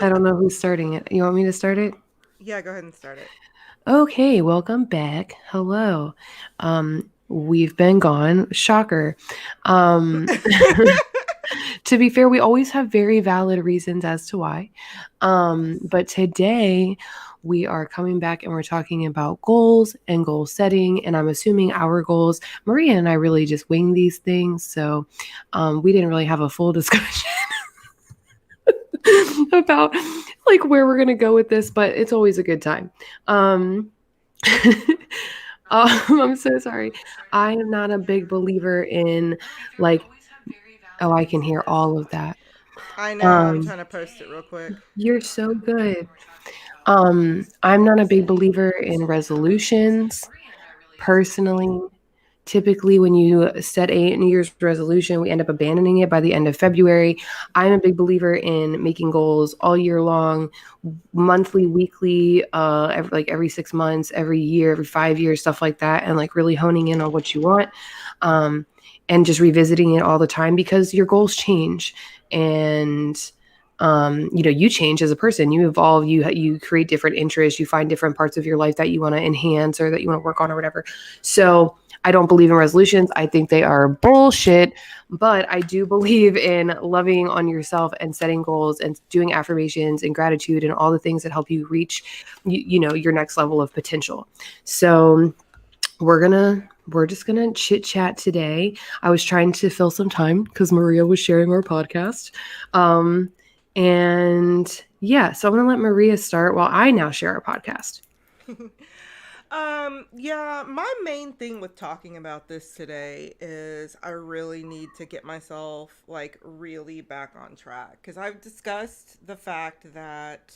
I don't know who's starting it. You want me to start it? Yeah, go ahead and start it. Okay, welcome back. Hello. We've been gone. Shocker. Um, to be fair, we always have very valid reasons as to why. Yes. But today we are coming back and we're talking about goals and goal setting. And I'm assuming our goals, Maria and I really just wing these things. So we didn't really have a full discussion about like where we're gonna go with this, but it's always a good time. Um, I'm so sorry. I am not a big believer in like, oh, I can hear all of that. I know. I'm Um, trying to post it real quick. you're so good. I'm not a big believer in resolutions personally. Typically, when you set a New Year's resolution, we end up abandoning it by the end of February. I'm a big believer in making goals all year long, monthly, weekly, every 6 months, every year, every 5 years, stuff like that, and like really honing in on what you want, um, and just revisiting it all the time because your goals change and you change as a person, you evolve, you create different interests, you find different parts of your life that you want to enhance or that you want to work on or whatever. So I don't believe in resolutions. I think they are bullshit, but I do believe in loving on yourself and setting goals and doing affirmations and gratitude and all the things that help you reach, your next level of potential. So we're just gonna chit chat today. I was trying to fill some time because Maria was sharing our podcast, um, and yeah. So I'm gonna let Maria start while I now share our podcast. Yeah, my main thing with talking about this today is I really need to get myself like really back on track because I've discussed the fact that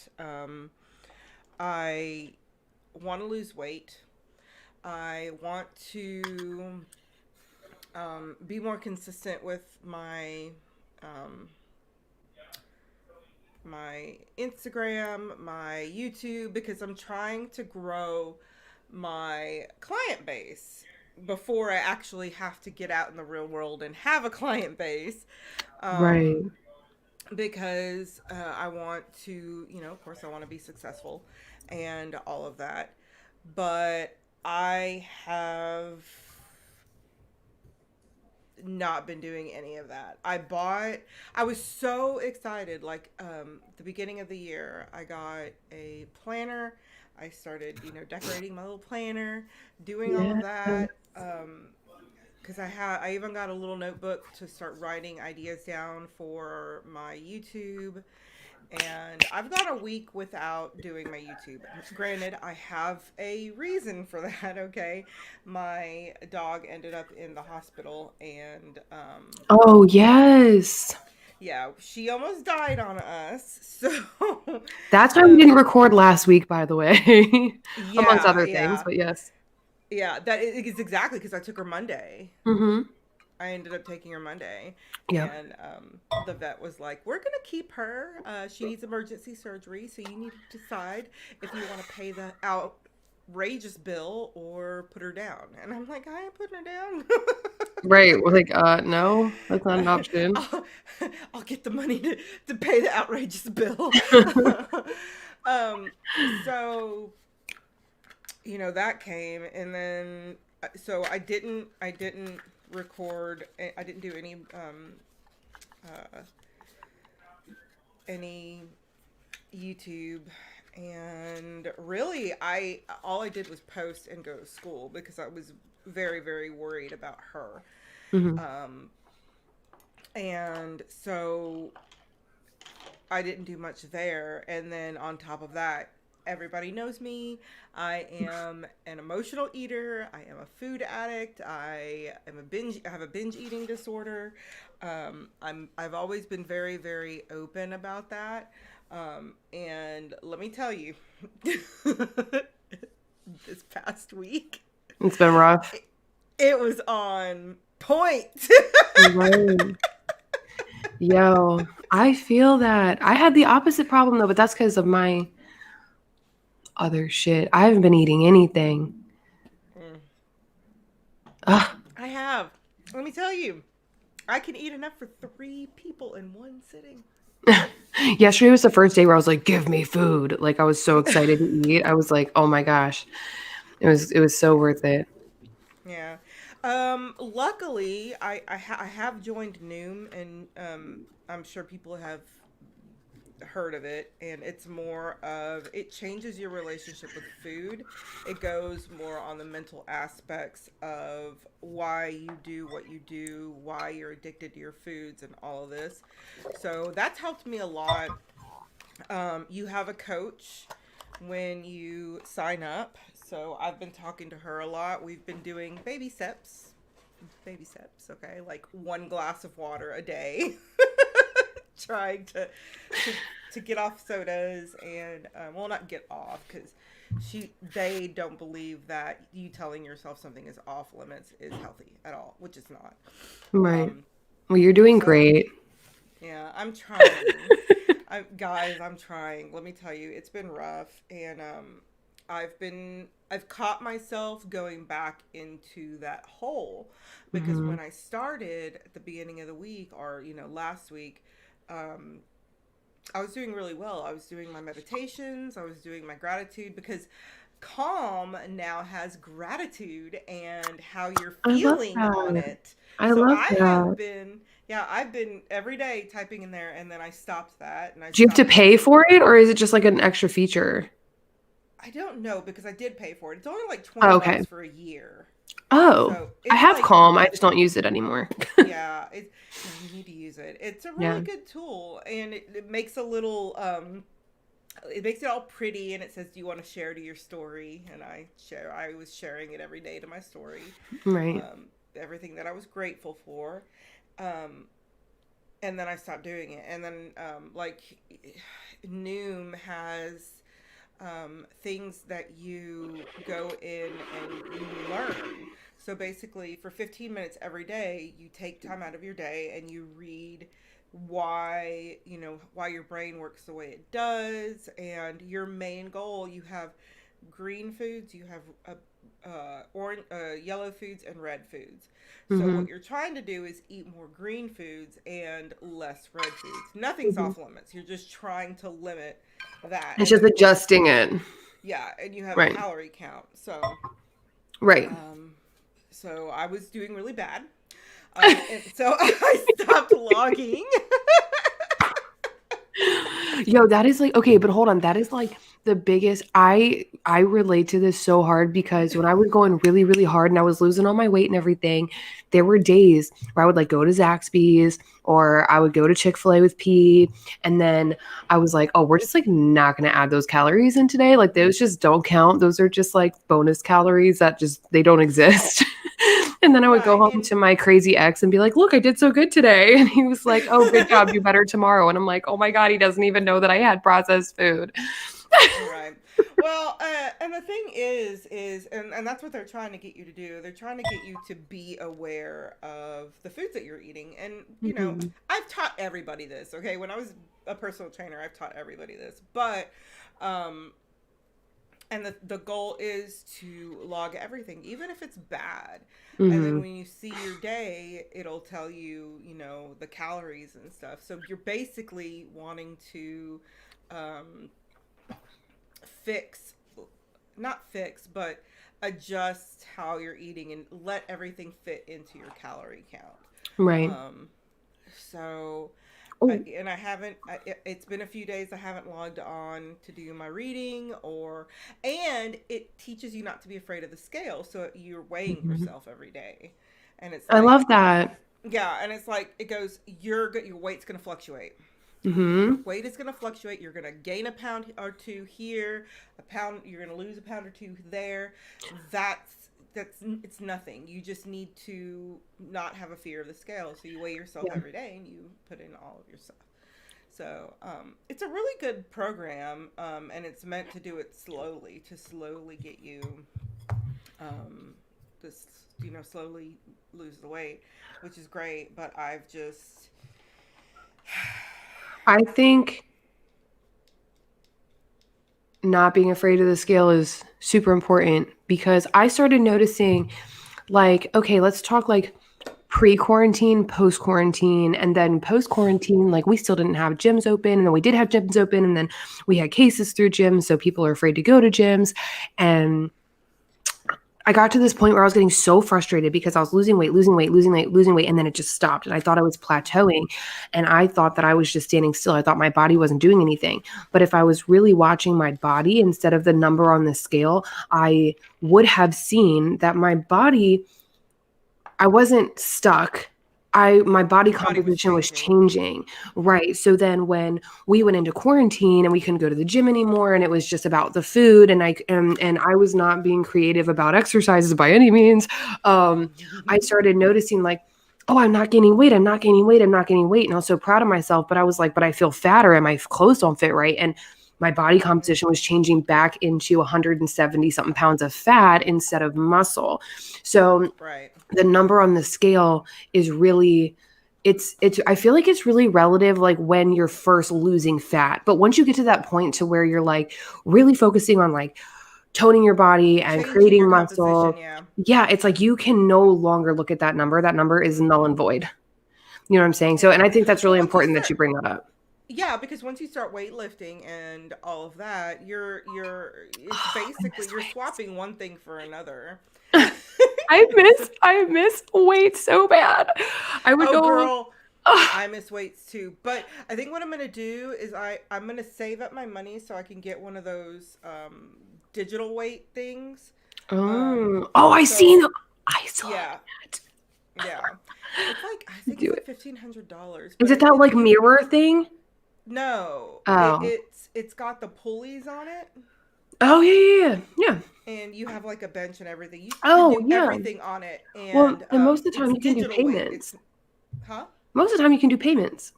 I want to lose weight. I want to be more consistent with um, my Instagram, my YouTube, because I'm trying to grow my client base before I actually have to get out in the real world and have a client base. Right. Um, because I want to, of course, I want to be successful and all of that. But I have not been doing any of that. I was so excited like the beginning of the year. I got a planner. I started, decorating my little planner, doing all Yeah. of that. Cuz I even got a little notebook to start writing ideas down for my YouTube, and I've gone a week without doing my YouTube. Granted, I have a reason for that, okay? My dog ended up in the hospital, and Oh yes. yeah, she almost died on us. So, That's why we um, didn't record last week, by the way, amongst yeah, other things. yeah, But yes. yeah, that is exactly because I took her Monday. Mm-hmm. I ended up taking her Monday, Yep. and the vet was like, "We're gonna keep her. She needs emergency surgery, so you need to decide if you want to pay the outrageous bill or put her down." And I'm like, "I ain't putting her down. Right. We're like, no, that's not an option. I'll, I'll get the money to pay the outrageous bill." um, so that came, and then so I didn't record. I didn't do uh, any YouTube, and really I all I did was post and go to school because I was very, very worried about her. Hmm. Um, and so I didn't do much there. And then on top of that, everybody knows me. I am an emotional eater. I am a food addict. I have a binge eating disorder. I've always been very, very open about that. And let me tell you, this past week, It's been rough. it, it was on point. Right. Yo, I feel that. I had the opposite problem though, but that's because of my other shit. I haven't been eating anything. Mm, Ugh. I have. Let me tell you, I can eat enough for 3 people in one sitting. Yesterday was the first day where I was like, "Give me food!" Like I was so excited to eat. I was like, "Oh my gosh!" It was so worth it. Yeah. Luckily, I have joined Noom, and I'm sure people have heard of it, and it's more of it changes your relationship with food. It goes more on the mental aspects of why you do what you do, why you're addicted to your foods, and all of this. So that's helped me a lot. You have a coach when you sign up. So I've been talking to her a lot. We've been doing baby steps, okay, like one glass of water a day, trying to to get off sodas and well, not get off because they don't believe that you telling yourself something is off limits is healthy at all, which is not. Right. Um, Well, you're doing so great. yeah, I'm trying. Guys, I'm trying. Let me tell you, it's been rough, and I've caught myself going back into that hole because Hmm. when I started at the beginning of the week, or last week, um, I was doing really well. I was doing my meditations, I was doing my gratitude because Calm now has gratitude and how you're I love feeling on that. it. I So love I have that. been, yeah, I've been every day typing in there, and then I stopped that and I Do you have to stopped pay using. for it, or is it just like an extra feature? I don't know because I did pay for it. It's only like Oh, 20 okay. bucks for a year. Oh, So I it's have like Calm. I just don't use it anymore. yeah, no, you need to use it. It's a Yeah. really good tool, and it makes a little it makes it all pretty, and it says, "Do you want to share to your story?" And I was sharing it every day to my story, Right. everything that I was grateful for, um, and then I stopped doing it. And then like Noom has things that you go in and you learn. So basically, for 15 minutes every day, you take time out of your day and you read why your brain works the way it does, and your main goal. You have green foods, you have orange, yellow foods, and red foods. So Hmm. what you're trying to do is eat more green foods and less red foods. Nothing's Hmm. off limits. You're just trying to limit that. It's And just then of course, adjusting it. yeah, and you have a Right. calorie count. So, Right. um, so I was doing really bad, and so I stopped logging. Yo, that is like okay, but hold on. That is like the biggest I relate to this so hard because when I was going really, really hard and I was losing all my weight and everything, there were days where I would like go to Zaxby's or I would go to Chick-fil-A with Pete, and then I was like, oh, we're just like not gonna add those calories in today. Like those just don't count. Those are just like bonus calories that just they don't exist. And then I would go Right, home and to my crazy ex and be like, "Look, I did so good today." And he was like, "Oh, good job. Do better tomorrow." And I'm like, "Oh my God, he doesn't even know that I had processed food." right. Well, and the thing is, and that's what they're trying to get you to do. They're trying to get you to be aware of the foods that you're eating. And, Mhm. I've taught everybody this, okay? When I was a personal trainer, I've taught everybody this. But, um, and the goal is to log everything, even if it's bad. And then Mhm. when you see your day, it'll tell you, the calories and stuff. So you're basically wanting to, um, fix not fix but adjust how you're eating and let everything fit into your calorie count. Right. um so Oh. and I haven't it's been a few days I haven't logged on to do my reading, or and it teaches you not to be afraid of the scale, so you're weighing Mhm. yourself every day, and it's I like, love that. yeah, and it's like it goes, your weight's going to fluctuate. Your Mhm. weight is going to fluctuate. You're going to gain a pound or two here, a pound. You're going to lose a pound or two there. It's nothing. You just need to not have a fear of the scale. So you weigh yourself Yeah. every day and you put in all of your stuff. So it's a really good program, and it's meant to do it slowly, to slowly get you um, just slowly lose the weight, which is great. But I've just I think not being afraid of the scale is super important because I started noticing like, okay, let's talk like pre-quarantine, post-quarantine, and then post-quarantine, like we still didn't have gyms open, and then we did have gyms open, and then we had cases through gyms, so people are afraid to go to gyms. And I got to this point where I was getting so frustrated because I was losing weight, and then it just stopped. And I thought I was plateauing. And I thought that I was just standing still. I thought my body wasn't doing anything. But if I was really watching my body instead of the number on the scale, I would have seen that my body, I wasn't stuck. My body composition was changing. Right. So then when we went into quarantine and we couldn't go to the gym anymore and it was just about the food and I was not being creative about exercises by any means, I started noticing like, oh, I'm not gaining weight. I'm not gaining weight. I'm not gaining weight. And I was so proud of myself, but I was like, but I feel fatter and my clothes don't fit right. And my body composition was changing back into 170 something pounds of fat instead of muscle. So Right. the number on the scale is really, it's I feel like it's really relative, like when you're first losing fat. But once you get to that point to where you're like really focusing on like toning your body and Changing creating your muscle, composition, yeah, it's like you can no longer look at that number. That number is null and void. You know what I'm saying? So, and I think that's really Well, once you important that start, you bring that up. yeah, because once you start weightlifting and all of that, it's Oh, I basically miss you're weights. swapping one thing for another. I miss weights so bad. I would Oh, go. girl, Ugh. I miss weights too. But I think what I'm gonna do is I'm gonna save up my money so I can get one of those digital weight things. Um, Oh, I seen. so I saw yeah, that. yeah, it's like I think Do it's like it. $1,500, Is but it that it's like you. mirror thing? No, Oh. it's got the pulleys on it, Oh yeah. Yeah. and you have like a bench and everything. You can Oh do yeah. everything on it, Well, and and most of the time it's you can do digital weight. payments. It's huh? Most of the time you can do payments.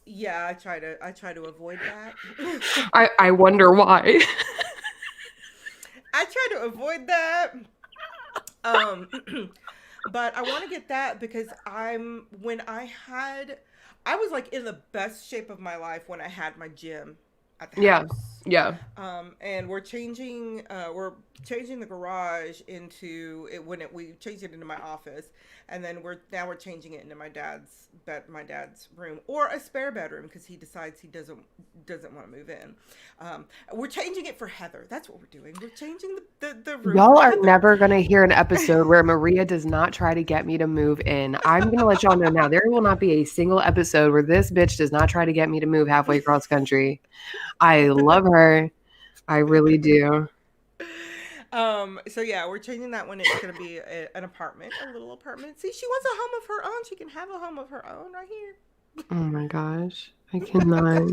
Yeah, I try to avoid that. I wonder why. I try to avoid that. Um, but I want to get that because I was like in the best shape of my life when I had my gym at the Yeah. house. Yeah. And we're changing the garage into it when we changed it into my office, and then we're changing it into my dad's room or a spare bedroom because he decides he doesn't want to move in. We're changing it for Heather. That's what we're doing. We're changing the room Y'all for are Heather. never going to hear an episode where Maria does not try to get me to move in. I'm going to let y'all know now. There will not be a single episode where this bitch does not try to get me to move halfway across country. I love her. I really do. So yeah, we're changing that one. It's gonna be an apartment, a little apartment. See, she wants a home of her own. She can have a home of her own right here. Oh my gosh. I cannot.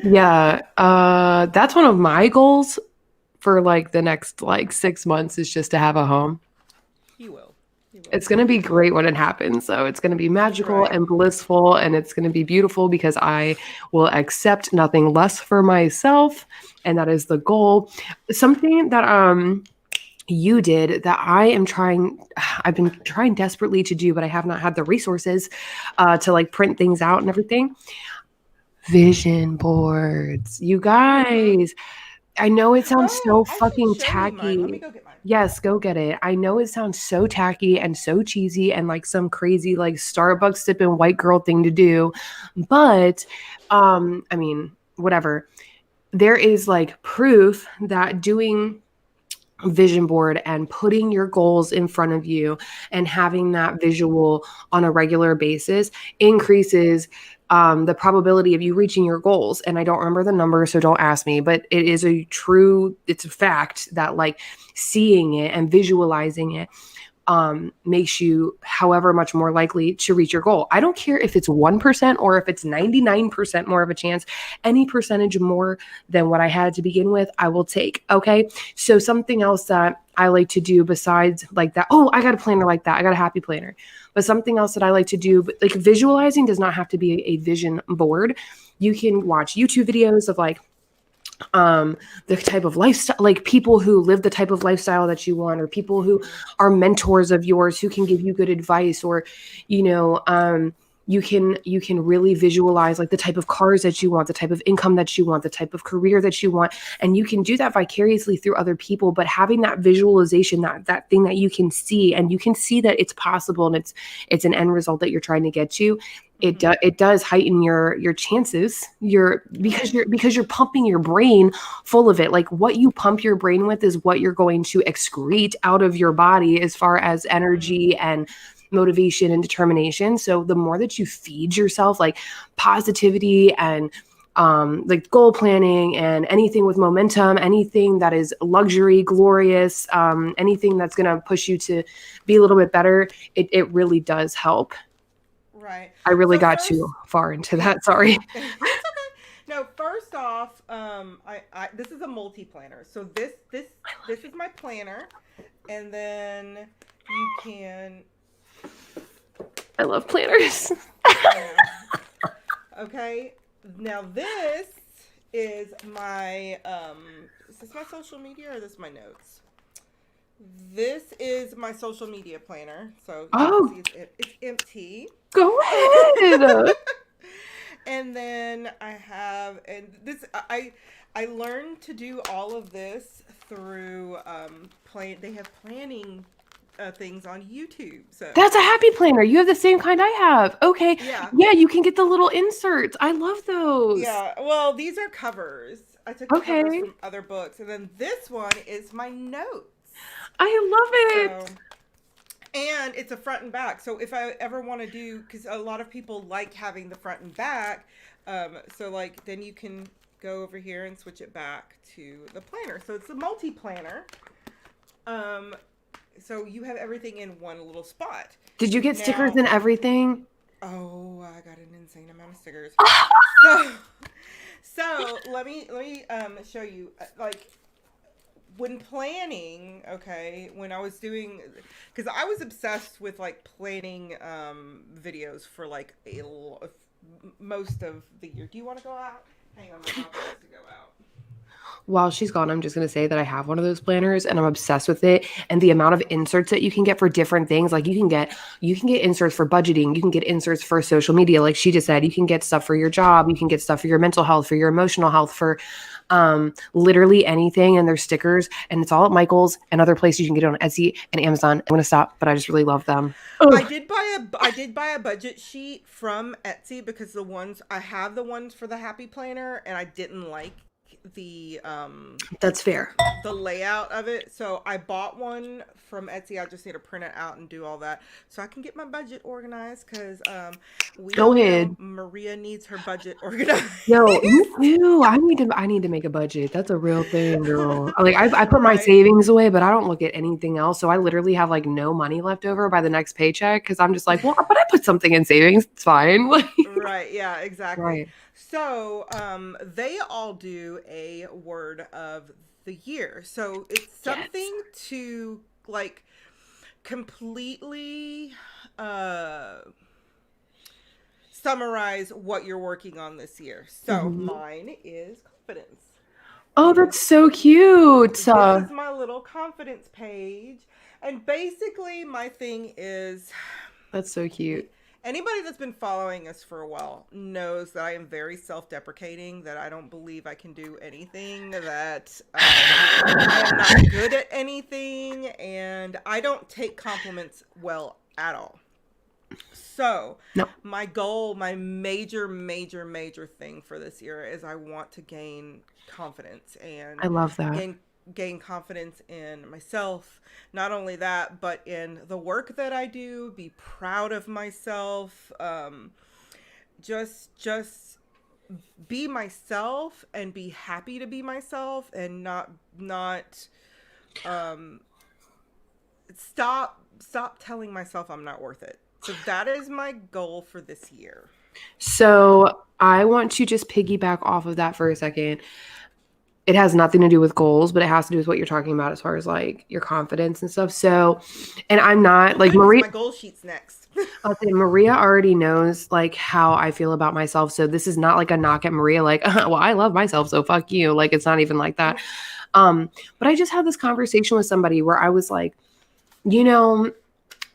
Yeah, that's one of my goals for like the next like 6 months is just to have a home. He will. He will. It's gonna be great when it happens. So it's gonna be magical Right. and blissful, and it's gonna be beautiful because I will accept nothing less for myself, and that is the goal. Something that you did that I've been trying desperately to do, but I have not had the resources to like print things out and everything. Vision boards. You Mm-hmm. guys, I know it sounds so Oh, I should fucking show you mine. Let me tacky. go get mine. Yes, go get it. I know it sounds so tacky and so cheesy and like some crazy like Starbucks sipping white girl thing to do, but I mean, whatever. There is like proof that doing vision board and putting your goals in front of you and having that visual on a regular basis increases the probability of you reaching your goals. And I don't remember the number, so don't ask me, but it's a fact that like seeing it and visualizing it makes you however much more likely to reach your goal. I don't care if it's 1% or if it's 99% more of a chance, any percentage more than what I had to begin with, I will take. Okay. So something else that I like to do besides like that, oh, I got a planner like that. I got a happy planner. But something else that I like to do, but like visualizing does not have to be a vision board. You can watch YouTube videos of like the type of lifestyle, like people who live the type of lifestyle that you want, or people who Mm-hmm. are mentors of yours who can give you good advice, or you know you can really visualize like the type of cars that you want, the type of income that you want, the type of career that you want, and you can do that vicariously through other people. But having that visualization, that thing that you can see, and you can see that it's possible, and it's an end result that you're trying to get to, it does heighten your chances, because you're pumping your brain full of it. Like, what you pump your brain with is what you're going to excrete out of your body as far as energy and motivation and determination. So the more that you feed yourself like positivity and like goal planning and anything with momentum, anything that is luxury, glorious, anything that's going to push you to be a little bit better, it really does help. Right. I really got too far into that. Sorry. It's okay. No, first off, I this is a multi-planner. So this is my planner, and then you can. I love planners. Yeah. Okay. Now this is my is this my social media, or is this my notes? This is my social media planner. So it's empty. Go ahead. And then I have, and this I learned to do all of this through they have planning things on YouTube. So that's a happy planner. You have the same kind I have. Okay. Yeah, you can get the little inserts. I love those. Yeah. Well, these are covers. I took covers from other books, and then this one is my notes. I love it. And it's a front and back. So if I ever want to do, because a lot of people like having the front and back, so like then you can go over here and switch it back to the planner. So it's a multi-planner. So you have everything in one little spot. Did you get stickers and everything? Oh, I got an insane amount of stickers. So let me show you, like, when planning, okay, when I was doing, because I was obsessed with like planning videos for like most of the year. Do you want to go out? Hang on, my mom wants to go out. While she's gone, I'm just going to say that I have one of those planners and I'm obsessed with it. And the amount of inserts that you can get for different things, like you can get inserts for budgeting, you can get inserts for social media, like she just said, you can get stuff for your job, you can get stuff for your mental health, for your emotional health, for literally anything. And there's stickers, and it's all at Michael's and other places. You can get it on Etsy and Amazon. I'm going to stop, but I just really love them. I did buy a budget sheet from Etsy, because I have the ones for the Happy Planner, and I didn't like the that's fair, the layout of it, so I bought one from Etsy. I just need to print it out and do all that so I can get my budget organized, because go ahead, Maria needs her budget organized. Yo, me too. I need to make a budget. That's a real thing, girl. Like I put my savings away, but I don't look at anything else, so I literally have like no money left over by the next paycheck, because I'm just like, well, but I put something in savings, it's fine. Right, yeah, exactly. Right. So they all do a word of the year. So it's something to like completely summarize what you're working on this year. So mine is confidence. Oh, that's so cute. This is my little confidence page. And basically my thing is, that's so cute. Anybody that's been following us for a while knows that I am very self-deprecating, that I don't believe I can do anything, that I am not good at anything, and I don't take compliments well at all. So my goal, my major thing for this year is I want to gain confidence, and I love that. Gain confidence in myself. Not only that, but in the work that I do, be proud of myself, just be myself and be happy to be myself, and not stop telling myself I'm not worth it. So that is my goal for this year. So I want to just piggyback off of that for a second. It has nothing to do with goals, but it has to do with what you're talking about as far as like your confidence and stuff. So, and I'm not like Maria. My goal sheet's next. I'll say Maria already knows like how I feel about myself. So this is not like a knock at Maria. Like, well, I love myself, so fuck you. Like, it's not even like that. But I just had this conversation with somebody where I was like, you know,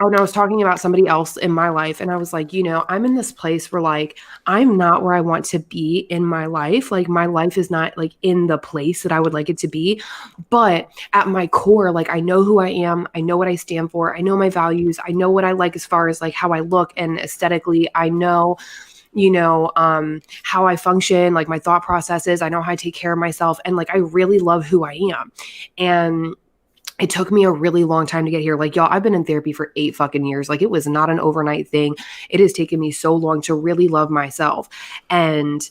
and I was talking about somebody else in my life, and I was like, I'm in this place where like I'm not where I want to be in my life. Like my life is not like in the place that I would like it to be. But at my core, like I know who I am, I know what I stand for, I know my values, I know what I like as far as like how I look and aesthetically. I know how I function, like my thought processes. I know how I take care of myself. And like, I really love who I am. And it took me a really long time to get here. Like, y'all, I've been in therapy for 8 fucking years. Like, it was not an overnight thing. It has taken me so long to really love myself. And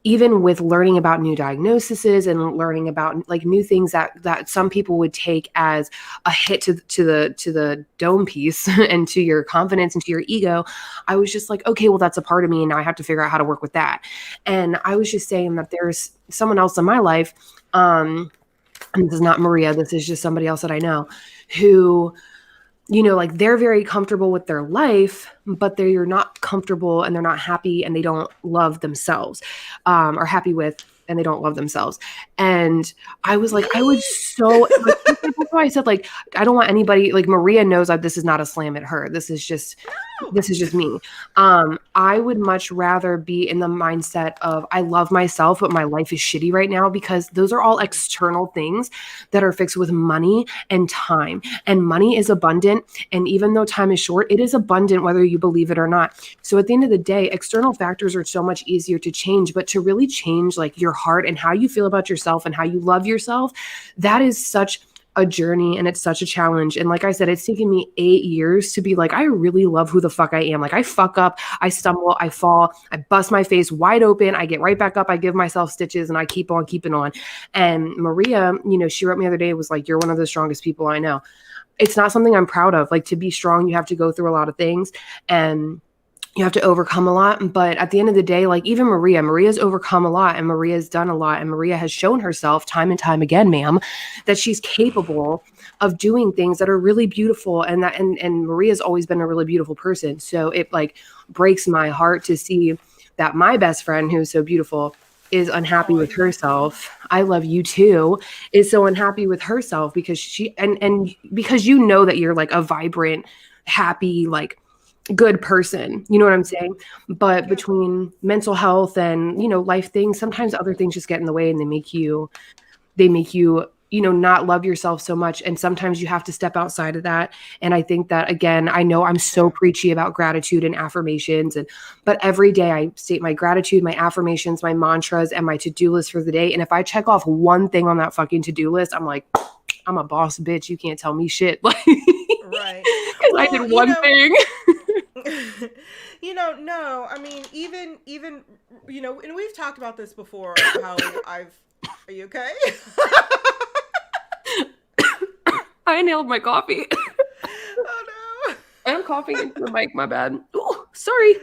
even with learning about new diagnoses and learning about like new things that some people would take as a hit to the dome piece and to your confidence and to your ego, I was just like, okay, well, that's a part of me, and now I have to figure out how to work with that. And I was just saying that there's someone else in my life, and this is not Maria, this is just somebody else that I know, who, like they're very comfortable with their life, but they're not comfortable and they're not happy and they don't love themselves, or happy with, and they don't love themselves. And I was like, I would so, like, that's why I said, like, I don't want anybody, like Maria knows that this is not a slam at her. This is just me. I would much rather be in the mindset of I love myself, but my life is shitty right now, because those are all external things that are fixed with money and time. And money is abundant. And even though time is short, it is abundant whether you believe it or not. So at the end of the day, external factors are so much easier to change, but to really change like your heart and how you feel about yourself and how you love yourself, that is such a journey, and it's such a challenge. And like I said, it's taken me 8 years to be like, I really love who the fuck I am. Like I fuck up, I stumble, I fall, I bust my face wide open, I get right back up, I give myself stitches, and I keep on keeping on. And Maria, she wrote me the other day, was like, you're one of the strongest people I know. It's not something I'm proud of. Like to be strong, you have to go through a lot of things, and you have to overcome a lot. But at the end of the day, like even Maria's overcome a lot, and Maria's done a lot, and Maria has shown herself time and time again, ma'am, that she's capable of doing things that are really beautiful. And Maria's always been a really beautiful person. So it like breaks my heart to see that my best friend, who's so beautiful, is unhappy Oh, I with love you. herself. I love you too. Is so unhappy with herself because and because that you're like a vibrant, happy, like good person. You know what I'm saying? But Yeah. between mental health and, life things, sometimes other things just get in the way, and they make you, not love yourself so much. And sometimes you have to step outside of that. And I think that again, I know I'm so Yeah. preachy about gratitude and affirmations, but every day I state my gratitude, my affirmations, my mantras, and my to-do list for the day. And if I check off one thing on that fucking to-do list, I'm like, I'm a boss bitch. You can't tell me shit. Like, Right. because I Well, did one thing. no, I mean, even, and we've talked about this before, how are you okay? I inhaled my coffee. Oh no. I'm coughing into the mic, my bad. Ooh, sorry.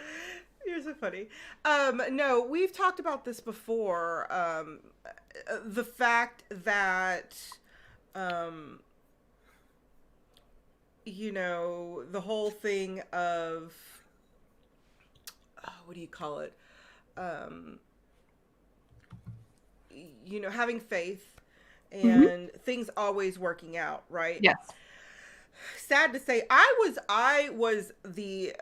You're so funny. No, we've talked about this before. The fact that, um, the whole thing of, what do you call it? Um, having faith Hmm. and things always working out, right? Yes. Sad to say, I was the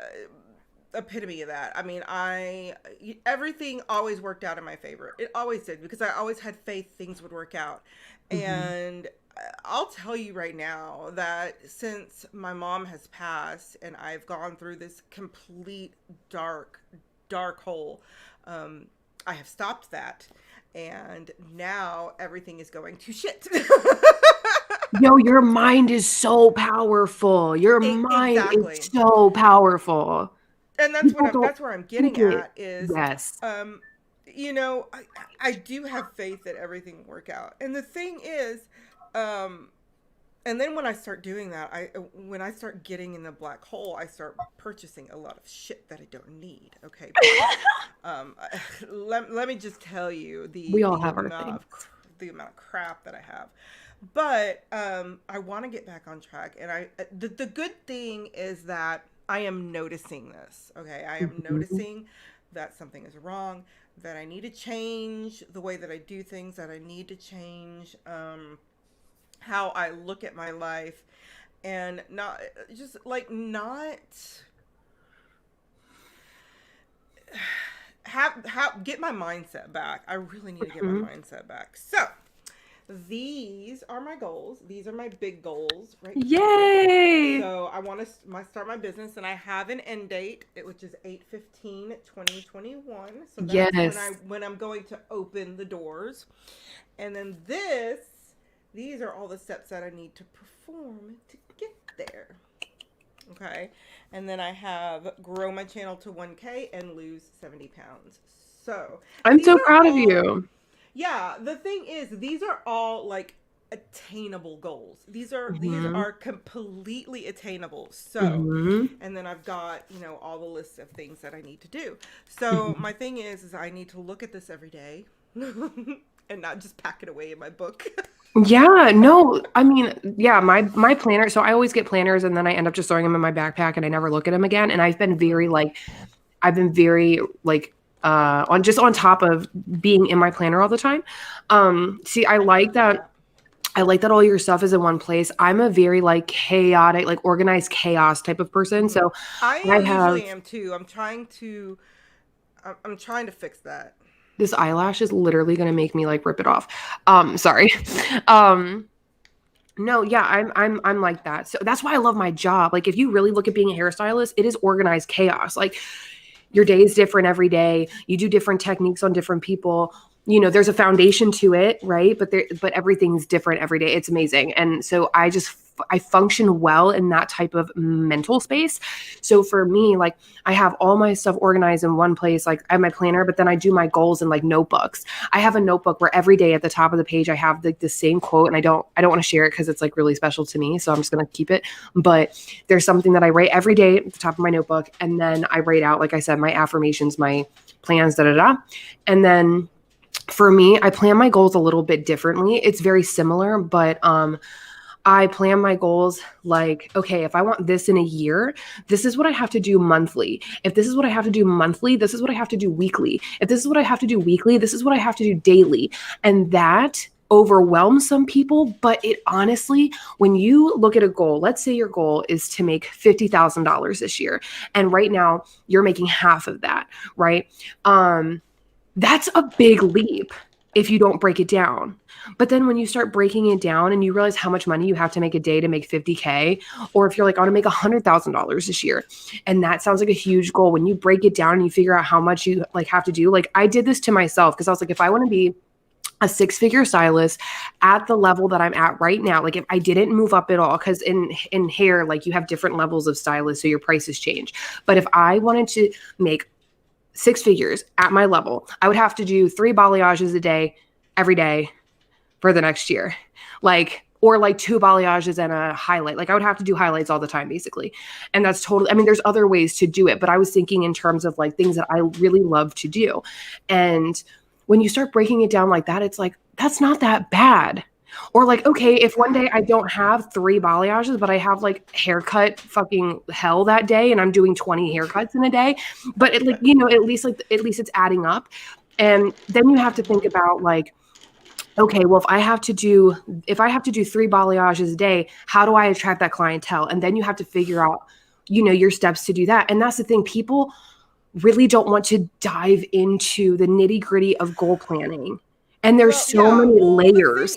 epitome of that. I mean, I everything always worked out in my favor. It always did, because I always had faith things would work out. Hmm. And I'll tell you right now that since my mom has passed and I've gone through this complete dark hole, um, I have stopped that. And now everything is going to shit. Yo, your mind is so powerful. Your mind is Exactly. so powerful. And People don't that's where I'm think getting it. at is, Yes. um I do have faith that everything will work out. And the thing is, um and then when I start doing that, I when I start getting in the black hole, I start purchasing a lot of shit that I don't need. Okay, because let me just tell you We all the have our amount things. the amount of crap that I have. But I want to get back on track, and the good thing is that I am noticing this. Okay, I am Mhm. noticing that something is wrong, that I need to change the way that I do things, that I need to change how I look at my life. and not just like not have get my mindset back. I really need to get my Mhm. mindset back. So these are my goals. These are my big goals right here. Yay! So I want to start my business, and I have an end date, which is 8/15/2021. So that's Yes. when I'm going to open the doors. And then these are all the steps that I need to perform to get there. Okay. And then I have grow my channel to 1K and lose 70 pounds. So I'm these so are proud of all, you. yeah, the thing is, these are all like attainable goals. These Mhm. are completely attainable. So, Mhm. and then I've got, all the lists of things that I need to do. So Mhm. my thing is I need to look at this every day and not just pack it away in my book. Yeah, no, I mean, yeah, my planner, so I always get planners and then I end up just throwing them in my backpack and I never look at them again. And I've been very like on top of being in my planner all the time. See, I love that. I like that all your stuff is in one place. I'm a very like chaotic, like organized chaos type of person. Hmm. So I I have usually am too. I'm trying to fix that. this eyelash is literally gonna make me like rip it off. Sorry. Um, no, yeah, I'm like that. So that's why I love my job. Like if you really look at being a hairstylist, it is organized chaos. Like your day is different every day. You do different techniques on different people. You know, there's a foundation to it, right? But everything's different every day. It's amazing. And so I function well in that type of mental space. So for me, like I have all my stuff organized in one place. Like I have my planner, but then I do my goals in like notebooks. I have a notebook where every day at the top of the page I have the same quote, and I don't want to share it because it's like really special to me. So I'm just gonna keep it. But there's something that I write every day at the top of my notebook, and then I write out, like I said, my affirmations, my plans, da da da. And then for me, I plan my goals a little bit differently. It's very similar, but I plan my goals like, okay, if I want this in a year, this is what I have to do monthly. If this is what I have to do monthly, this is what I have to do weekly. If this is what I have to do weekly, this is what I have to do daily. And that overwhelms some people, but it honestly, when you look at a goal, let's say your goal is to make $50,000 this year, and right now you're making half of that, right? Um, that's a big leap if you don't break it down. But then when you start breaking it down and you realize how much money you have to make a day to make 50K, or if you're like, I want to make $100,000 this year, and that sounds like a huge goal, when you break it down and you figure out how much you like have to do, like I did this to myself because I was like, if I want to be a six-figure stylist at the level that I'm at right now, like if I didn't move up at all, because in hair, like you have different levels of stylists, so your prices change. But if I wanted to make six figures at my level, I would have to do 3 balayages a day, every day for the next year. Like, or like 2 balayages and a highlight. Like I would have to do highlights all the time, basically. And that's totally, I mean, there's other ways to do it, but I was thinking in terms of like things that I really love to do. And when you start breaking it down like that, it's like, that's not that bad. Or like, okay, if one day I Exactly. don't have 3 balayages, but I have like haircut fucking hell that day and I'm doing 20 haircuts in a day, but it like, at least it's adding up. And then you have to think Hmm. about like, okay, well, if I have to do 3 balayages a day, how do I attract that clientele? And then you have to figure out, your steps to do that. And that's the thing. People really don't want to dive into the nitty-gritty of goal planning. And there's Well, so yeah. many Well, layers.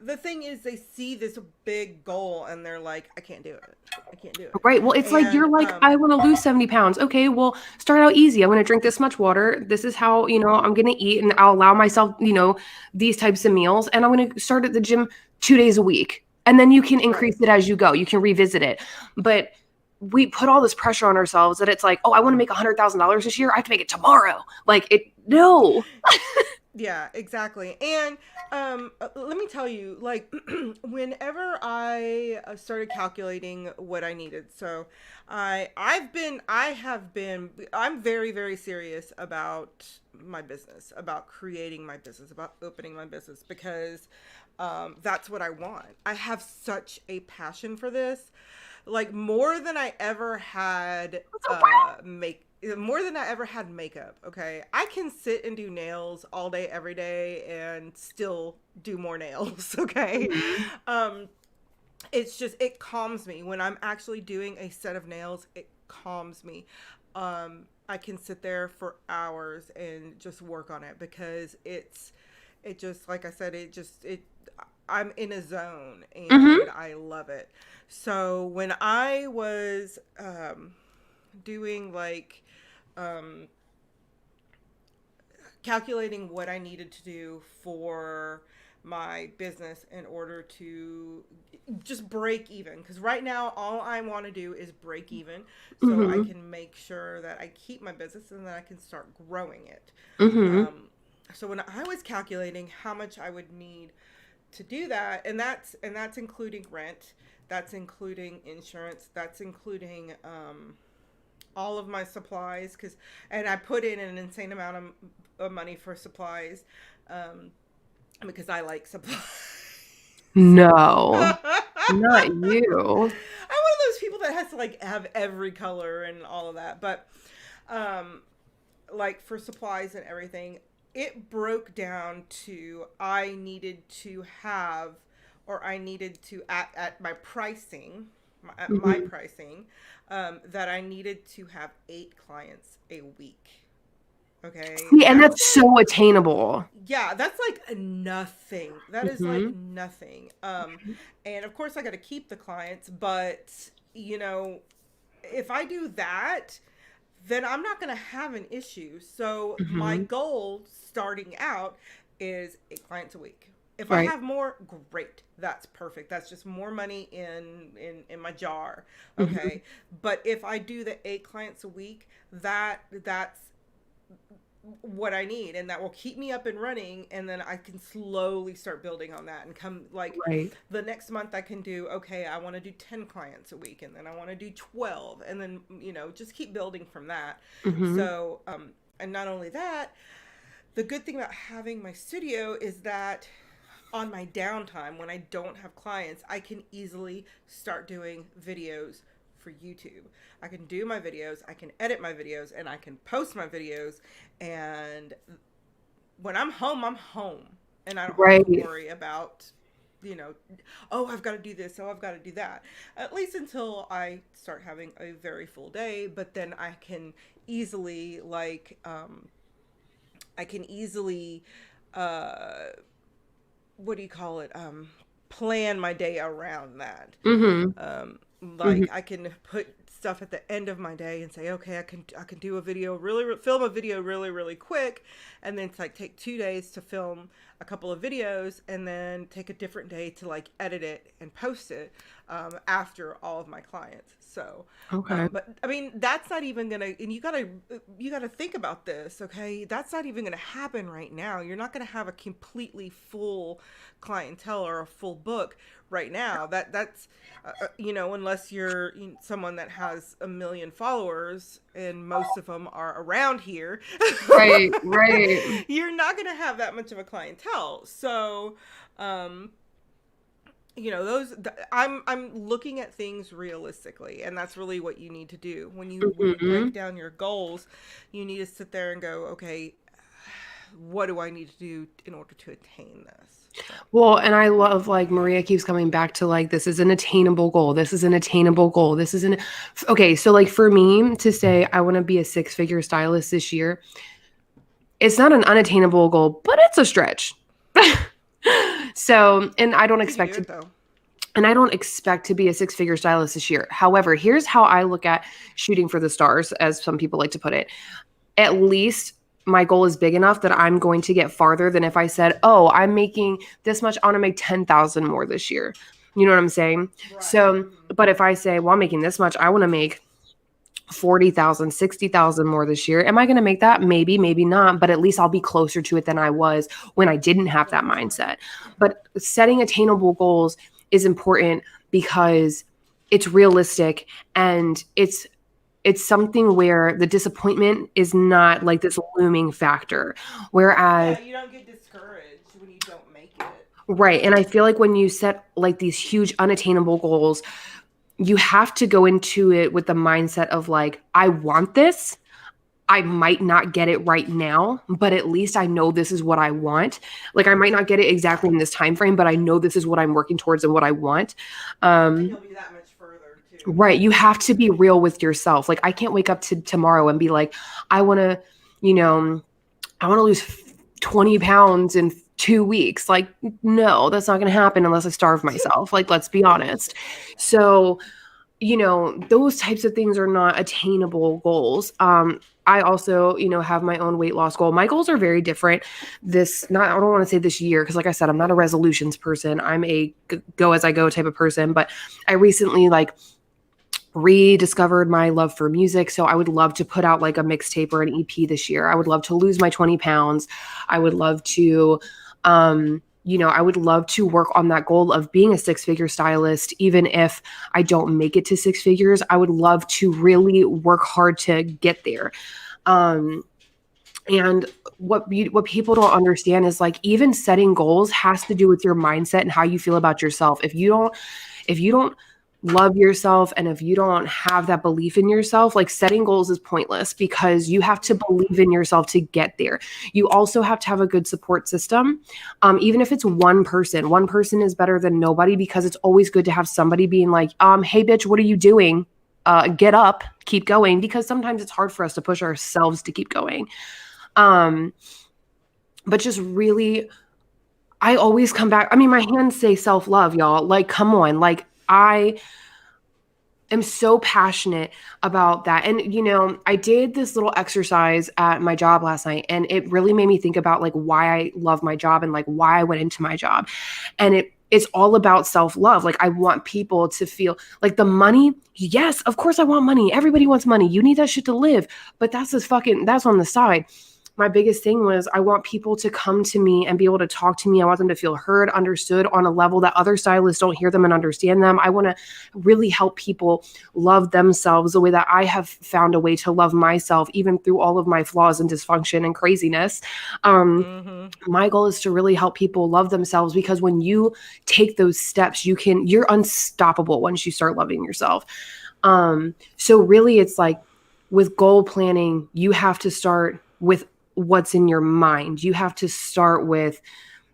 the thing is, they see this big goal and they're like, I can't do it. I can't do it. Right. Well, it's like And you're like, I want to lose 70 pounds. Okay, well, start out easy. I'm going to drink this much water. This is how, I'm going to eat, and I'll allow myself, these types of meals. And I'm going to start at the gym 2 days a week. And then you can right. increase it as you go. You can revisit it. But we put all this pressure on ourselves that it's like, oh, I want to make $100,000 this year. I have to make it tomorrow. Like no. Yeah, exactly. And let me tell you, like, whenever I started calculating what I needed, so I'm very, very serious about my business, about creating my business, about opening my business, because that's what I want. I have such a passion for this, like more than I ever had makeup. Okay, I can sit and do nails all day every day and still do more nails. Okay. Mhm. um it's just, it calms me when I'm actually doing a set of nails. It calms me. I can sit there for hours and just work on it because it just, like I said, I'm in a zone Mhm. and I love it. So when I was doing like um, calculating what I needed to do for my business in order to just break even, because right now all I want to do is break even so I Mhm. can make sure that I keep my business and then I can start growing it. Mhm. So when I was calculating how much I would need to do that, and that's including rent, that's including insurance, that's including all of my supplies, because and I put in an insane amount of money for supplies, um, because I like supplies. No. I'm Not you. one of those people that has to like have every color and all of that, but um, like for supplies and everything, it broke down to I needed to have, or I needed to at my pricing, at my Mhm. pricing, that I needed to have 8 clients a week. Okay, See, and that's that's like, so attainable. yeah, that's like nothing. That is like Mhm. nothing. And of course I got to keep the clients, but you know, if I do that, then I'm not going to have an issue. So my Mhm. goal starting out is 8 clients a week. If I Right. have more, great. That's perfect. That's just more money in my jar. Mhm. Okay. But if I do the 8 clients a week, that's what I need, and that will keep me up and running, and then I can slowly start building on that and come like Right. the next month I can do, okay, I want to do 10 clients a week, and then I want to do 12, and then just keep building from that. Mhm. So and not only that, the good thing about having my studio is that on my downtime when I don't have clients, I can easily start doing videos for YouTube. I can do my videos, I can edit my videos, and I can post my videos. And when I'm home, I'm home. And I don't have to Right. worry about, you know, oh, I've got to do this, oh, I've got to do that. At least until I start having a very full day. But then I can easily, I can easily, uh, what do you call it? Plan my day around that. Mhm. Mhm. Like I can put stuff at the end of my day and say, okay, I can do a video film a video really quick, and then it's like take 2 days to film a couple of videos, and then take a different day to like edit it and post it after all of my clients. So, Okay. but I mean that's not even gonna, and you gotta think about this, okay? That's not even gonna happen right now. You're not gonna have a completely full clientele or a full book right now. That's unless you're someone that has a million followers, and most of them are around here, Right. Right. you're not going to have that much of a clientele. So, um, I'm looking at things realistically, and that's really what you need to do when you break Mhm. down your goals. You need to sit there and go, okay, what do I need to do in order to attain this? So, Well, and I love, like, Maria keeps coming back to, like, this is an attainable goal. This is an attainable goal. This is an okay, so, like, for me to say I wanna be a six-figure stylist this year, it's not an unattainable goal, but it's a stretch. So, and I don't you can do expect to it though. and I don't expect to be a six-figure stylist this year. However, here's how I look at shooting for the stars, as some people like to put it. At least my goal is big enough that I'm going to get farther than if I said, "Oh, I'm making this much, I wanna make 10,000 more this year." You know what I'm saying? Right. So, but if I say, "Well, I'm making this much, I wanna make 40,000, 60,000 more this year." Am I gonna make that? Maybe, maybe not, but at least I'll be closer to it than I was when I didn't have that mindset. But setting attainable goals is important because it's realistic, and it's something where the disappointment is not like this looming factor. Whereas Yeah, you don't get discouraged when you don't make it. right, and I feel like when you set, like, these huge unattainable goals, you have to go into it with the mindset of, like, "I want this. I might not get it right now, but at least I know this is what I want. Like I might not get it exactly in this time frame, but I know this is what I'm working towards and what I want. And Um, you'll be that much further too. right. You have to be real with yourself. Like I can't wake up to tomorrow and be like, I want to, you know, I want to lose 20 pounds in 2 weeks. Like, no, that's not going to happen unless I starve myself. Like, let's be honest. So, those types of things are not attainable goals. I also, have my own weight loss goal. My goals are very different. I don't want to say this year, because like I said, I'm not a resolutions person. I'm a go as I go type of person. But I recently rediscovered my love for music. So I would love to put out like a mixtape or an EP this year. I would love to lose my 20 pounds. I would love to, I would love to work on that goal of being a 6-figure stylist. Even if I don't make it to 6 figures, I would love to really work hard to get there. Um, and what people don't understand is like even setting goals has to do with your mindset and how you feel about yourself. If you don't love yourself and if you don't have that belief in yourself, like setting goals is pointless because you have to believe in yourself to get there. You also have to have a good support system. Even if it's one person is better than nobody, because it's always good to have somebody being like, hey bitch, what are you doing? Get up, keep going, because sometimes it's hard for us to push ourselves to keep going. Um, but just really, I always come back. I mean, my hands say self-love, y'all. Like, come on. Like, I am so passionate about that. And, I did this little exercise at my job last night, and it really made me think about like why I love my job and like why I went into my job. And it's all about self-love. Like I want people to feel like the money. Yes, of course I want money. Everybody wants money. You need that shit to live. But that's on the side. My biggest thing was I want people to come to me and be able to talk to me. I want them to feel heard, understood on a level that other stylists don't hear them and understand them. I want to really help people love themselves the way that I have found a way to love myself, even through all of my flaws and dysfunction and craziness. My goal is to really help people love themselves, because when you take those steps, you're unstoppable once you start loving yourself. So really it's like with goal planning, you have to start with what's in your mind. You have to start with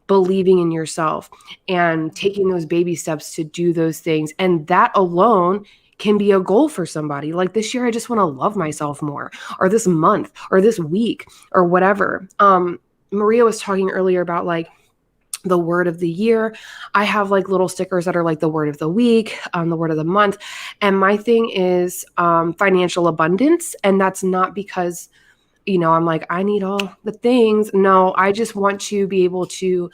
believing in yourself and taking those baby steps to do those things. And that alone can be a goal for somebody. Like this year, I just want to love myself more, or this month, or this week, or whatever. Maria was talking earlier about like the word of the year. I have like little stickers that are like the word of the week, the word of the month. And my thing is financial abundance. And that's not because I'm like, I need all the things. No, I just want to be able to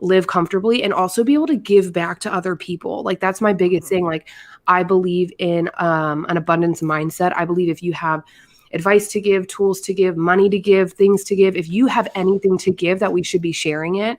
live comfortably and also be able to give back to other people. Like that's my biggest thing. Like I believe in an abundance mindset. I believe if you have advice to give, tools to give, money to give, things to give, if you have anything to give, that we should be sharing it.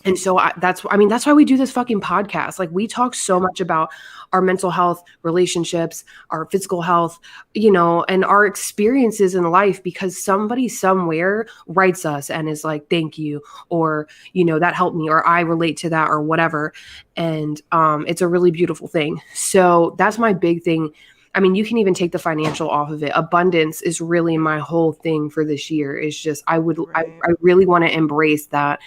And so that's why we do this fucking podcast. Like we talk so much about our mental health, relationships, our physical health, and our experiences in life, because somebody somewhere writes us and is like, thank you, or, that helped me, or I relate to that, or whatever. And it's a really beautiful thing. So that's my big thing. I mean, you can even take the financial off of it. Abundance is really my whole thing for this year. Is just, I really want to embrace that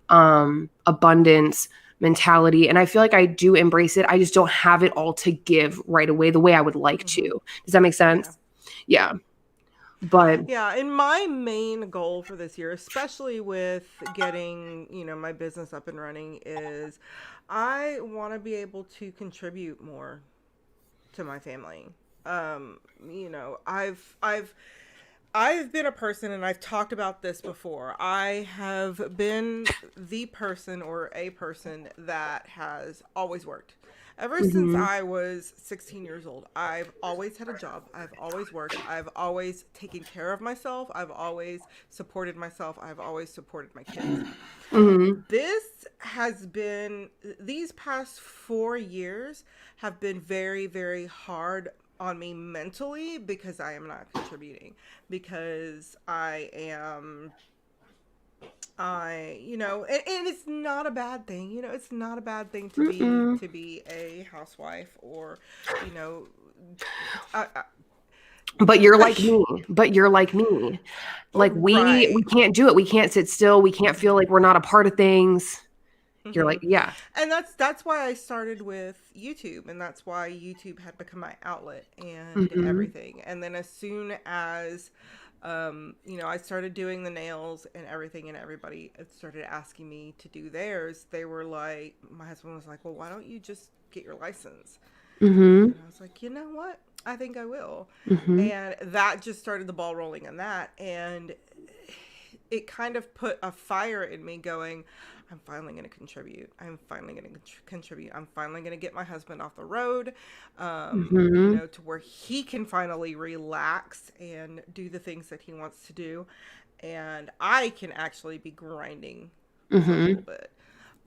abundance mentality. And I feel like I do embrace it. I just don't have it all to give right away the way I would like to. Does that make sense? Yeah. But yeah, and my main goal for this year, especially with getting, my business up and running, is I want to be able to contribute more to my family. I've been a person, and I've talked about this before. I have been the person or a person that has always worked. Ever since I was 16 years old, I've always had a job. I've always worked. I've always taken care of myself. I've always supported myself. I've always supported my kids. These past 4 years have been very, very hard on me mentally, because I am not contributing, because and it's not a bad thing. It's not a bad thing to be a housewife, or, I But you're like me. But you're like me. Like we Right. can't do it. We can't sit still. We can't feel like we're not a part of things. You're Hmm. like, yeah. And that's why I started with YouTube, and that's why YouTube had become my outlet and Mhm. everything. And then as soon as I started doing the nails and everything, and everybody started asking me to do theirs, they were like, my husband was like, "Well, why don't you just get your license?" Mhm. And I was like, "You know what? I think I will." Mhm. And that just started the ball rolling on that, and it kind of put a fire in me going, I'm finally going to contribute. I'm finally going to contribute. I'm finally going to get my husband off the road, Mhm. to where he can finally relax and do the things that he wants to do. And I can actually be grinding for a little Mhm. bit.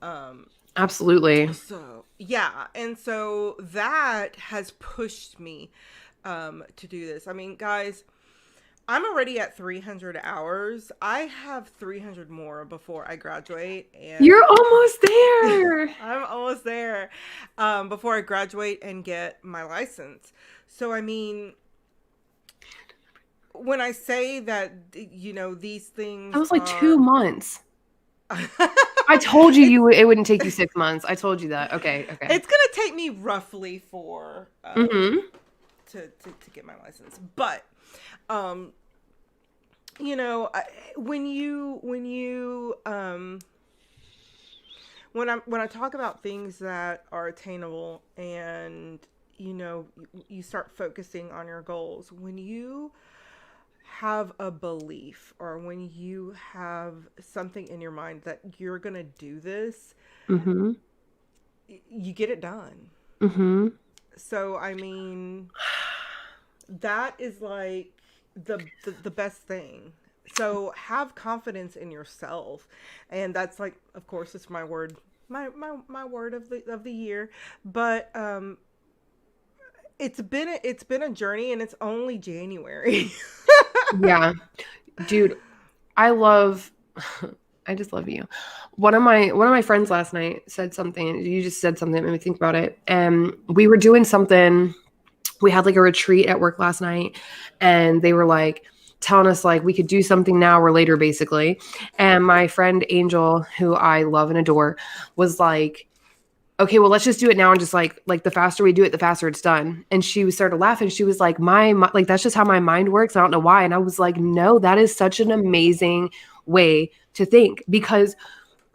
Um, Absolutely. so, yeah. And so that has pushed me to do this. I mean, guys, I'm already at 300 hours. I have 300 more before I graduate, and You're almost there. I'm almost there before I graduate and get my license. So, I mean, when I say that, these That things was like 2 are. months. I told you it's it wouldn't take you 6 months. I told you that. Okay, okay. it's gonna take me roughly for Mhm. to get my license, but um you know I- when I talk about things that are attainable, and you start focusing on your goals, when you have a belief, or when you have something in your mind that you're going to do this, Mhm. you get it done. Mhm. So I mean, that is like the best thing. So have confidence in yourself, and that's like, of course, it's my word, my word of the year. But it's been a journey, and it's only January. Yeah. Dude, I love I just love you. One of my friends last night said something. You just said something that made me think about it. And we were doing something. We had like a retreat at work last night, and they were like telling us like we could do something now or later, basically. And my friend Angel, who I love and adore, was like, okay, well, let's just do it now, and just like the faster we do it, the faster it's done. And she started laughing. She was like, like that's just how my mind works. I don't know why. And I was like, no, that is such an amazing way to think, because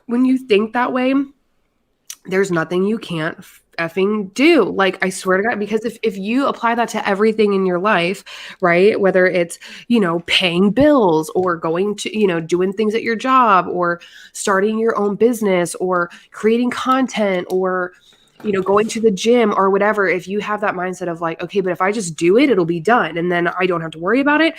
when you think that way, there's nothing you can't effing do. Like, I swear to God, because if you apply that to everything in your life, right? Whether it's, paying bills, or going to, doing things at your job, or starting your own business, or creating content, or, going to the gym or whatever, if you have that mindset of like, okay, but if I just do it, it'll be done. And then I don't have to worry about it.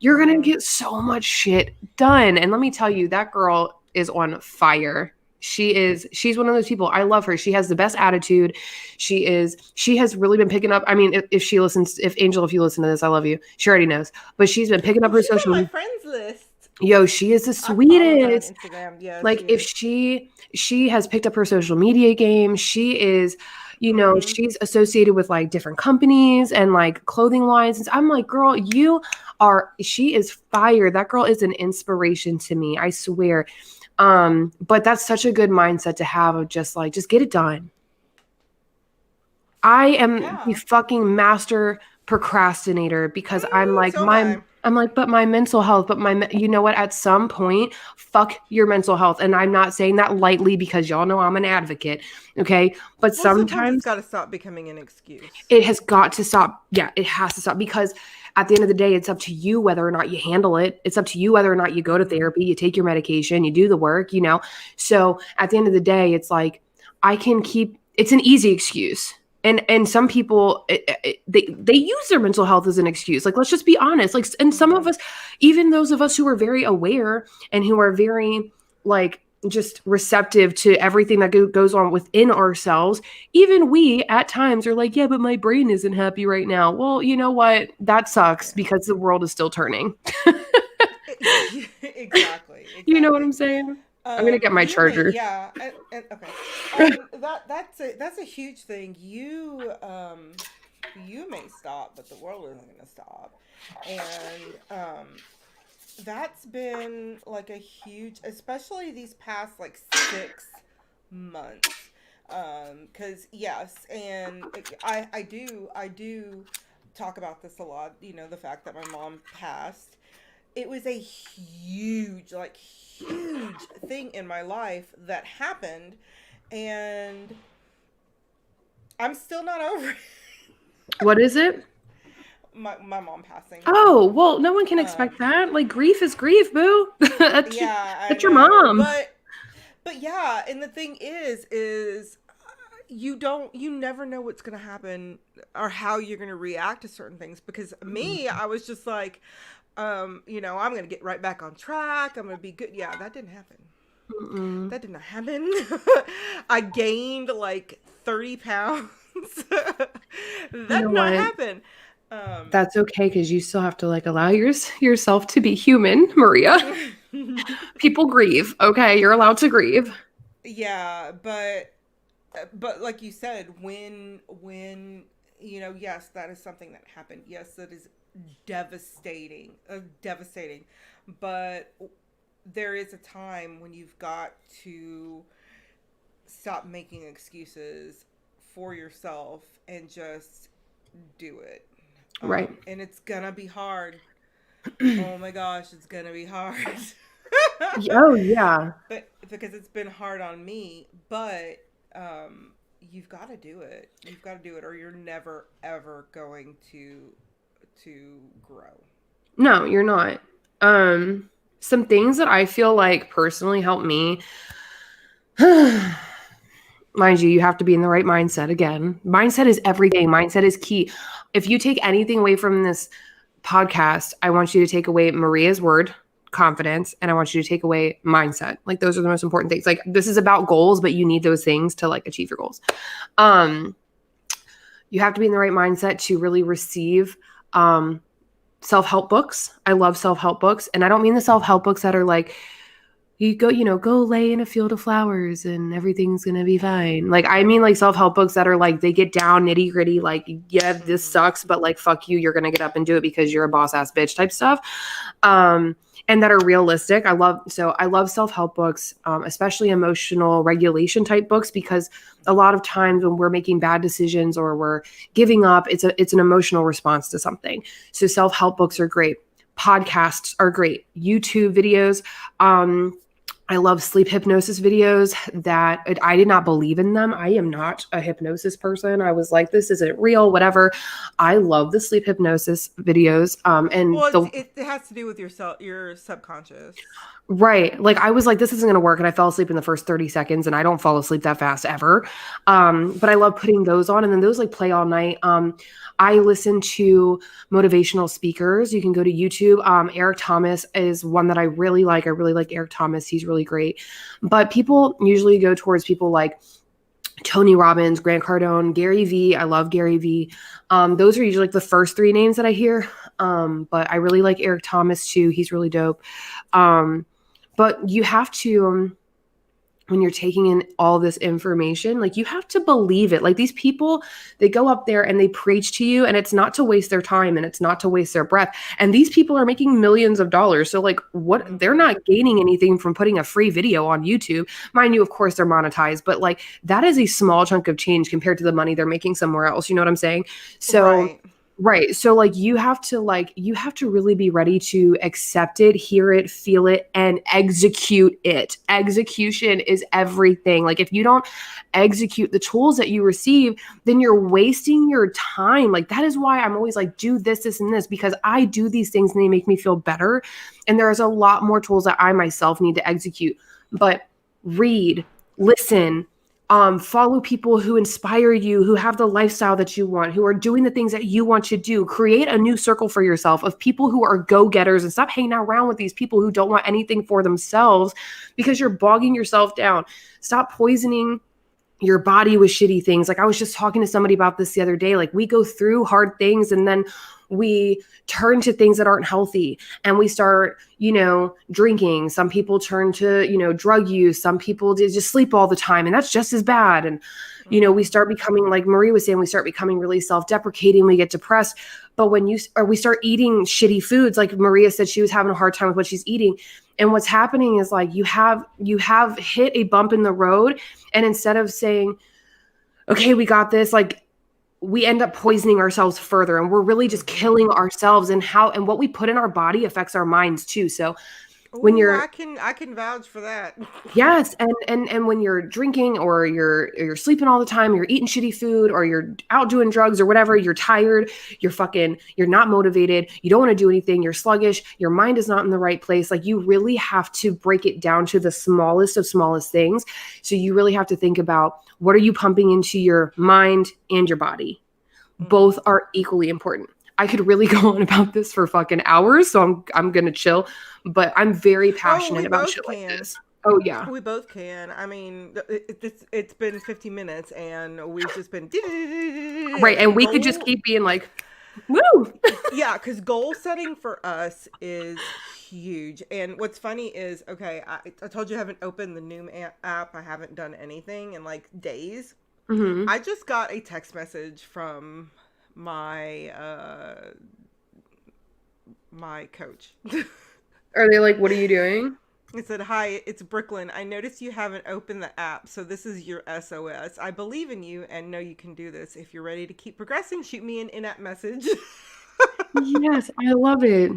You're going to Hmm. get so much shit done. And let me tell you, that girl is on fire. She's one of those people. I love her. She has the best attitude. She has really been picking up. I mean, if she listens, if Angel, if you listen to this, I love you. She already knows. But she's been picking up Oh, her she's on my social. friends list. Yo, she is the I follow her on sweetest. Instagram. Yes, Like, she if is. she has picked up her social media game. She is, Hmm. she's associated with like different companies and like clothing lines. And I'm like, girl, she is fire. That girl is an inspiration to me. I swear. But that's such a good mindset to have, of just like, just get it done. I am the Yeah. fucking master procrastinator, because So am I. I'm like, but my mental health, you know what? At some point, fuck your mental health. And I'm not saying that lightly, because y'all know I'm an advocate. Okay. But Well, sometimes it's sometimes got to stop becoming an excuse. it has got to stop. Yeah, it has to stop, because at the end of the day, it's up to you whether or not you handle it. It's up to you whether or not you go to Hmm. therapy, you take your medication, you do the work. So at the end of the day, it's like, it's an easy excuse. And some people, they use their mental health as an excuse. Like, let's just be honest. Like, and some of Hmm. us, even those of us who are very aware and who are very like just receptive to everything that goes on within ourselves, even we at times are like, yeah, but my brain isn't happy right now. Well, you know what? That sucks, Yeah. because the world is still turning. Exactly. You know what Exactly. I'm saying? I'm gonna get my The only charger. yeah, and okay, and that's a huge thing. You may stop, but the world isn't going to stop. And that's been like a huge, especially these past like 6 months. Because yes, and I do talk about this a lot. You know, the fact that my mom passed. It was a huge, like huge thing in my life that happened, and I'm still not over it. What is it? My mom passing. Oh, well, no one can expect Um, that. Like, grief is grief, boo. That's yeah, I that's your know, mom. but yeah, and the thing is you never know what's gonna happen or how you're gonna react to certain things. Because me, I was just like, I'm gonna get right back on track. I'm gonna be good. Yeah, that didn't happen. Mm-mm. That did not happen. I gained like 30 pounds. That You know did not what? happen. Um, That's okay because you still have to like allow yourself to be human, Maria. People grieve. Okay, you're allowed to grieve. yeah, but like you said, when yes, that is something that happened. Yes, that is devastating. But there is a time when you've got to stop making excuses for yourself and just do it. Right. And it's gonna be hard. Oh my gosh, it's gonna be hard. Oh yeah. But because it's been hard on me, but you've got to do it. You've got to do it, or you're never ever going to grow. No, you're not. Some things that I feel like personally help me. Mind you, you have to be in the right mindset again. Mindset is everything. Mindset is key. If you take anything away from this podcast, I want you to take away Maria's word, confidence, and I want you to take away mindset. Like those are the most important things. Like this is about goals, but you need those things to like achieve your goals. Um, you have to be in the right mindset to really receive self-help books. I love self-help books, and I don't mean the self-help books that are like go lay in a field of flowers and everything's gonna be fine. Like I mean like self-help books that are like they get down nitty-gritty, like, yeah, this Mm-hmm. sucks, but like fuck you, you're gonna get up and do it because you're a boss ass bitch type stuff. And that are realistic. I love self-help books, especially emotional regulation type books, because a lot of times when we're making bad decisions or we're giving up, it's an emotional response to something. So self-help books are great. Podcasts are great. YouTube videos. I love sleep hypnosis videos that I did not believe in them. I am not a hypnosis person. I was like, this isn't real, whatever. I love the sleep hypnosis videos. And Well, the it has to do with your subconscious. Right. Like I was like, this isn't going to work. And I fell asleep in the first 30 seconds and I don't fall asleep that fast ever. But I love putting those on and then those like play all night. I listen to motivational speakers. You can go to YouTube. Eric Thomas is one that I really like. I really like Eric Thomas. He's really great. But people usually go towards people like Tony Robbins, Grant Cardone, Gary Vee. I love Gary Vee. Those are usually like the first three names that I hear. But I really like Eric Thomas too. He's really dope. Um, but you have to, when you're taking in all this information, like you have to believe it. Like these people, they go up there and they preach to you, and it's not to waste their time and it's not to waste their breath. And these people are making millions of dollars. So, like, what they're Mm-hmm. not gaining anything from putting a free video on YouTube. Mind you, of course, they're monetized, but like that is a small chunk of change compared to the money they're making somewhere else. You know what I'm saying? So, Right. right. So you have to really be ready to accept it, hear it, feel it, and execute it. Execution is everything. Like if you don't execute the tools that you receive, then you're wasting your time. Like that is why I'm always like, do this, this, and this, because I do these things and they make me feel better. And there's a lot more tools that I myself need to execute. But read, listen, follow people who inspire you, who have the lifestyle that you want, who are doing the things that you want to do. Create a new circle for yourself of people who are go-getters, and stop hanging around with these people who don't want anything for themselves because you're bogging yourself down. Stop poisoning your body with shitty things. Like I was just talking to somebody about this the other day. Like we go through hard things and then we turn to things that aren't healthy and we start, drinking. Some people turn to, drug use. Some people just sleep all the time and that's just as bad. And, we start becoming, like Marie was saying, we start becoming really self-deprecating. We get depressed. But we start eating shitty foods, like Maria said, she was having a hard time with what she's eating. And what's happening is like you have hit a bump in the road. And instead of saying, okay, we got this, like we end up poisoning ourselves further and we're really just killing ourselves, and what we put in our body affects our minds too. So when you're I can vouch for that. yes, and when you're drinking or you're sleeping all the time, you're eating shitty food or you're out doing drugs or whatever, you're tired, you're not motivated, you don't want to do anything, you're sluggish, your mind is not in the right place. Like you really have to break it down to the smallest of smallest things. So you really have to think about, what are you pumping into your mind and your body? Both are equally important. I could really go on about this for fucking hours, so I'm gonna chill. But I'm very passionate about shit like this. Oh yeah, we both can. I mean, it's been 50 minutes, and we've just been right, and we could just keep being like, woo. Yeah, because goal setting for us is huge. And what's funny is, okay, I told you I haven't opened the Noom app. I haven't done anything in like days. Mm-hmm. I just got a text message from my my coach. Are they like, what are you doing? It said, "Hi, it's Brooklyn. I noticed you haven't opened the app, so this is your SOS. I believe in you and know you can do this. If you're ready to keep progressing, shoot me an in-app message." Yes, I love it.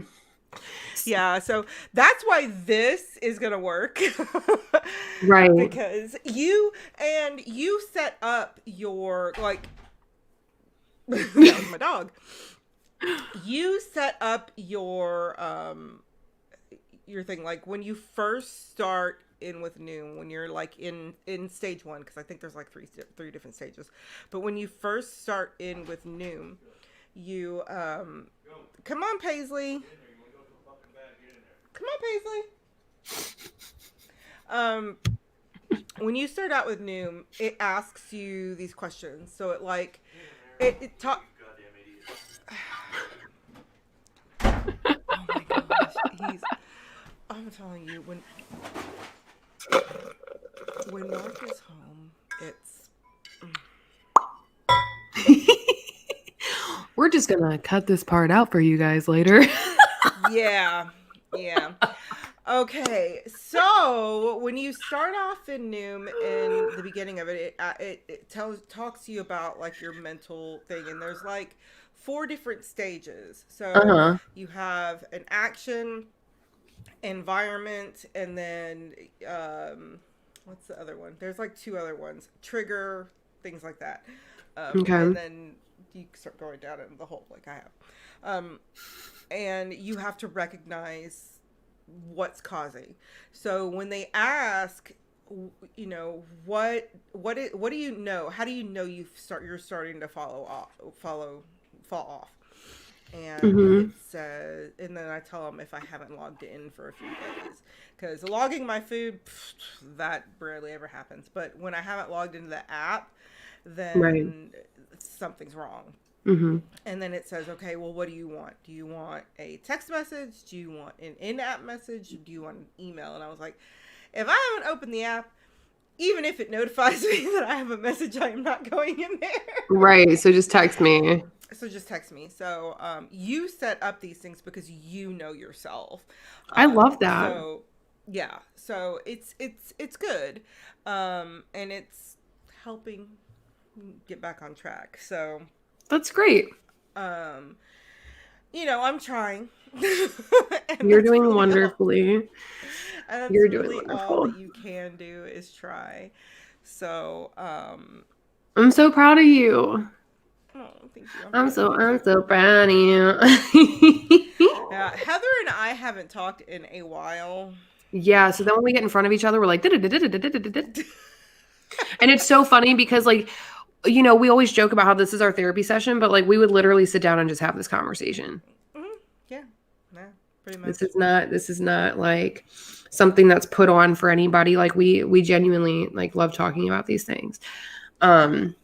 Yeah, so that's why this is gonna work. Right. Because you set up your, like, that was my dog. You set up your thing, like when you first start in with Noom, when you're like in stage 1, because I think there's like three different stages. But when you first start in with Noom, you come on, Paisley. Come on, Paisley. When you start out with Noom, it asks you these questions. So it like it talk. Oh my gosh, I'm telling you, when Mark is home, it's. We're just gonna cut this part out for you guys later. Yeah. Okay, so when you start off in Noom, in the beginning of it, it talks to you about like your mental thing, and there's like 4 different stages. So you have an action, environment, and then what's the other one? There's like 2 other ones: trigger, things like that. Okay. And then you start going down in the hole like I have. And you have to recognize what's causing. So when they ask, what do you know? How do you know you're starting to fall off? And it says, and then I tell them if I haven't logged in for a few days, because logging my food, that rarely ever happens. But when I haven't logged into the app, then something's wrong. And then it says, okay, well, what do you want? Do you want a text message? Do you want an in-app message? Do you want an email? And I was like, if I haven't opened the app, even if it notifies me that I have a message, I am not going in there. Right. So just text me. So you set up these things because you know yourself. I love that. So yeah. So it's good. And it's helping get back on track. So that's great. I'm trying. You're doing really wonderfully. You're doing wonderful. All that you can do is try. So I'm so proud of you. Oh, thank you. I'm so proud of you. Yeah, Heather and I haven't talked in a while. Yeah, so then when we get in front of each other, we're like, and it's so funny because like, we always joke about how this is our therapy session, but like we would literally sit down and just have this conversation. Yeah, pretty This much. is not like something that's put on for anybody. Like we genuinely like love talking about these things. Um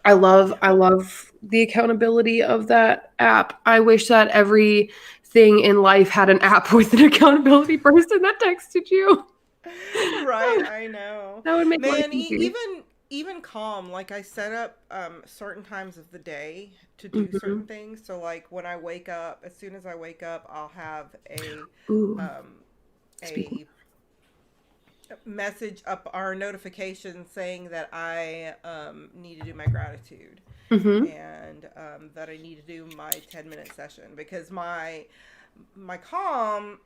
I love the accountability of that app. I wish that everything in life had an app with an accountability person that texted you. Right, I know. That would make life Man, easier. even Calm, like I set up certain times of the day to do certain Mhm. things. So like when I wake up, as soon as I wake up, I'll have Ooh, um speaking. a message up our notification saying that I need to do my gratitude, Mhm. and that I need to do my 10-minute session, because my Calm,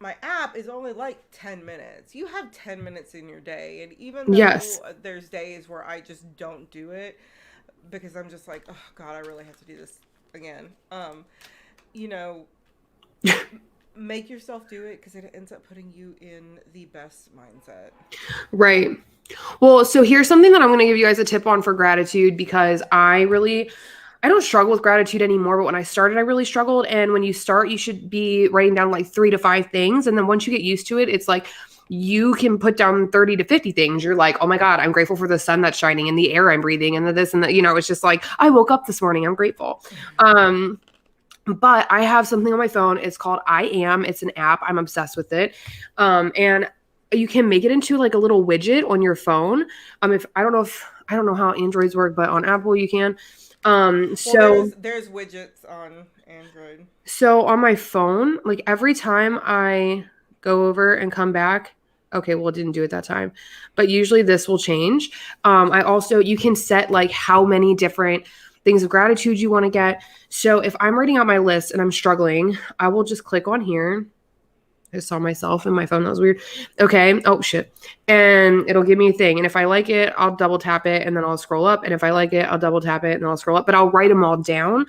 my app is only like 10 minutes. You have 10 minutes in your day. And even Yes. though there's days where I just don't do it because I'm just like, oh God, I really have to do this again. You know, make yourself do it because it ends up putting you in the best mindset. Right. Well, so here's something that I'm going to give you guys a tip on for gratitude because I don't struggle with gratitude anymore, but when I started I really struggled, and when you start you should be writing down like 3 to 5 things, and then once you get used to it, it's like you can put down 30 to 50 things. You're like, "Oh my god, I'm grateful for the sun that's shining and the air I'm breathing and the this and that." It's just like, "I woke up this morning, I'm grateful." Um but I have something on my phone. It's called I Am. It's an app. I'm obsessed with it. And you can make it into like a little widget on your phone. If I don't know how Androids work, but on Apple you can. Um, Well, so there's widgets on Android. so on my phone, like every time I go over and come back, okay, well, it didn't do it that time, but usually this will change. I also, you can set like how many different things of gratitude you want to get. So if I'm writing out my list and I'm struggling, I will just click on here. I saw myself in my phone. That was weird. Okay. Oh, shit. And it'll give me a thing. And if I like it, I'll double tap it and then I'll scroll up. And if I like it, I'll double tap it and then I'll scroll up. But I'll write them all down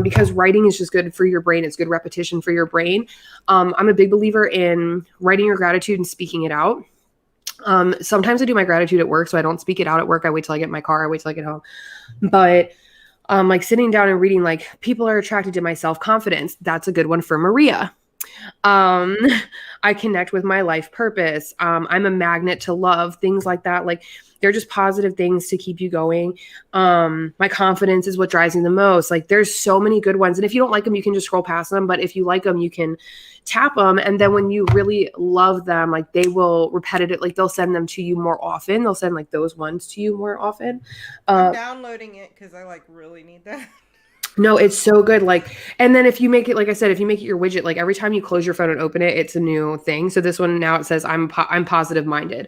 because writing is just good for your brain. It's good repetition for your brain. I'm a big believer in writing your gratitude and speaking it out. Sometimes I do my gratitude at work, so I don't speak it out at work. I wait till I get in my car. I wait till I get home. But like sitting down and reading, like people are attracted to my self confidence. That's a good one for Maria. um I connect with my life purpose. I'm a magnet to love, things like that. Like they're just positive things to keep you going. My confidence is what drives me the most. Like there's so many good ones, and if you don't like them you can just scroll past them, but if you like them you can tap them, and then when you really love them, like they will repetitive, like they'll send them to you more often. They'll send like those ones to you more often. I'm uh downloading it because I like really need that. no, it's so good. Like, and then if you make it, like I said, if you make it your widget, like every time you close your phone and open it, it's a new thing. So this one now it says I'm positive minded,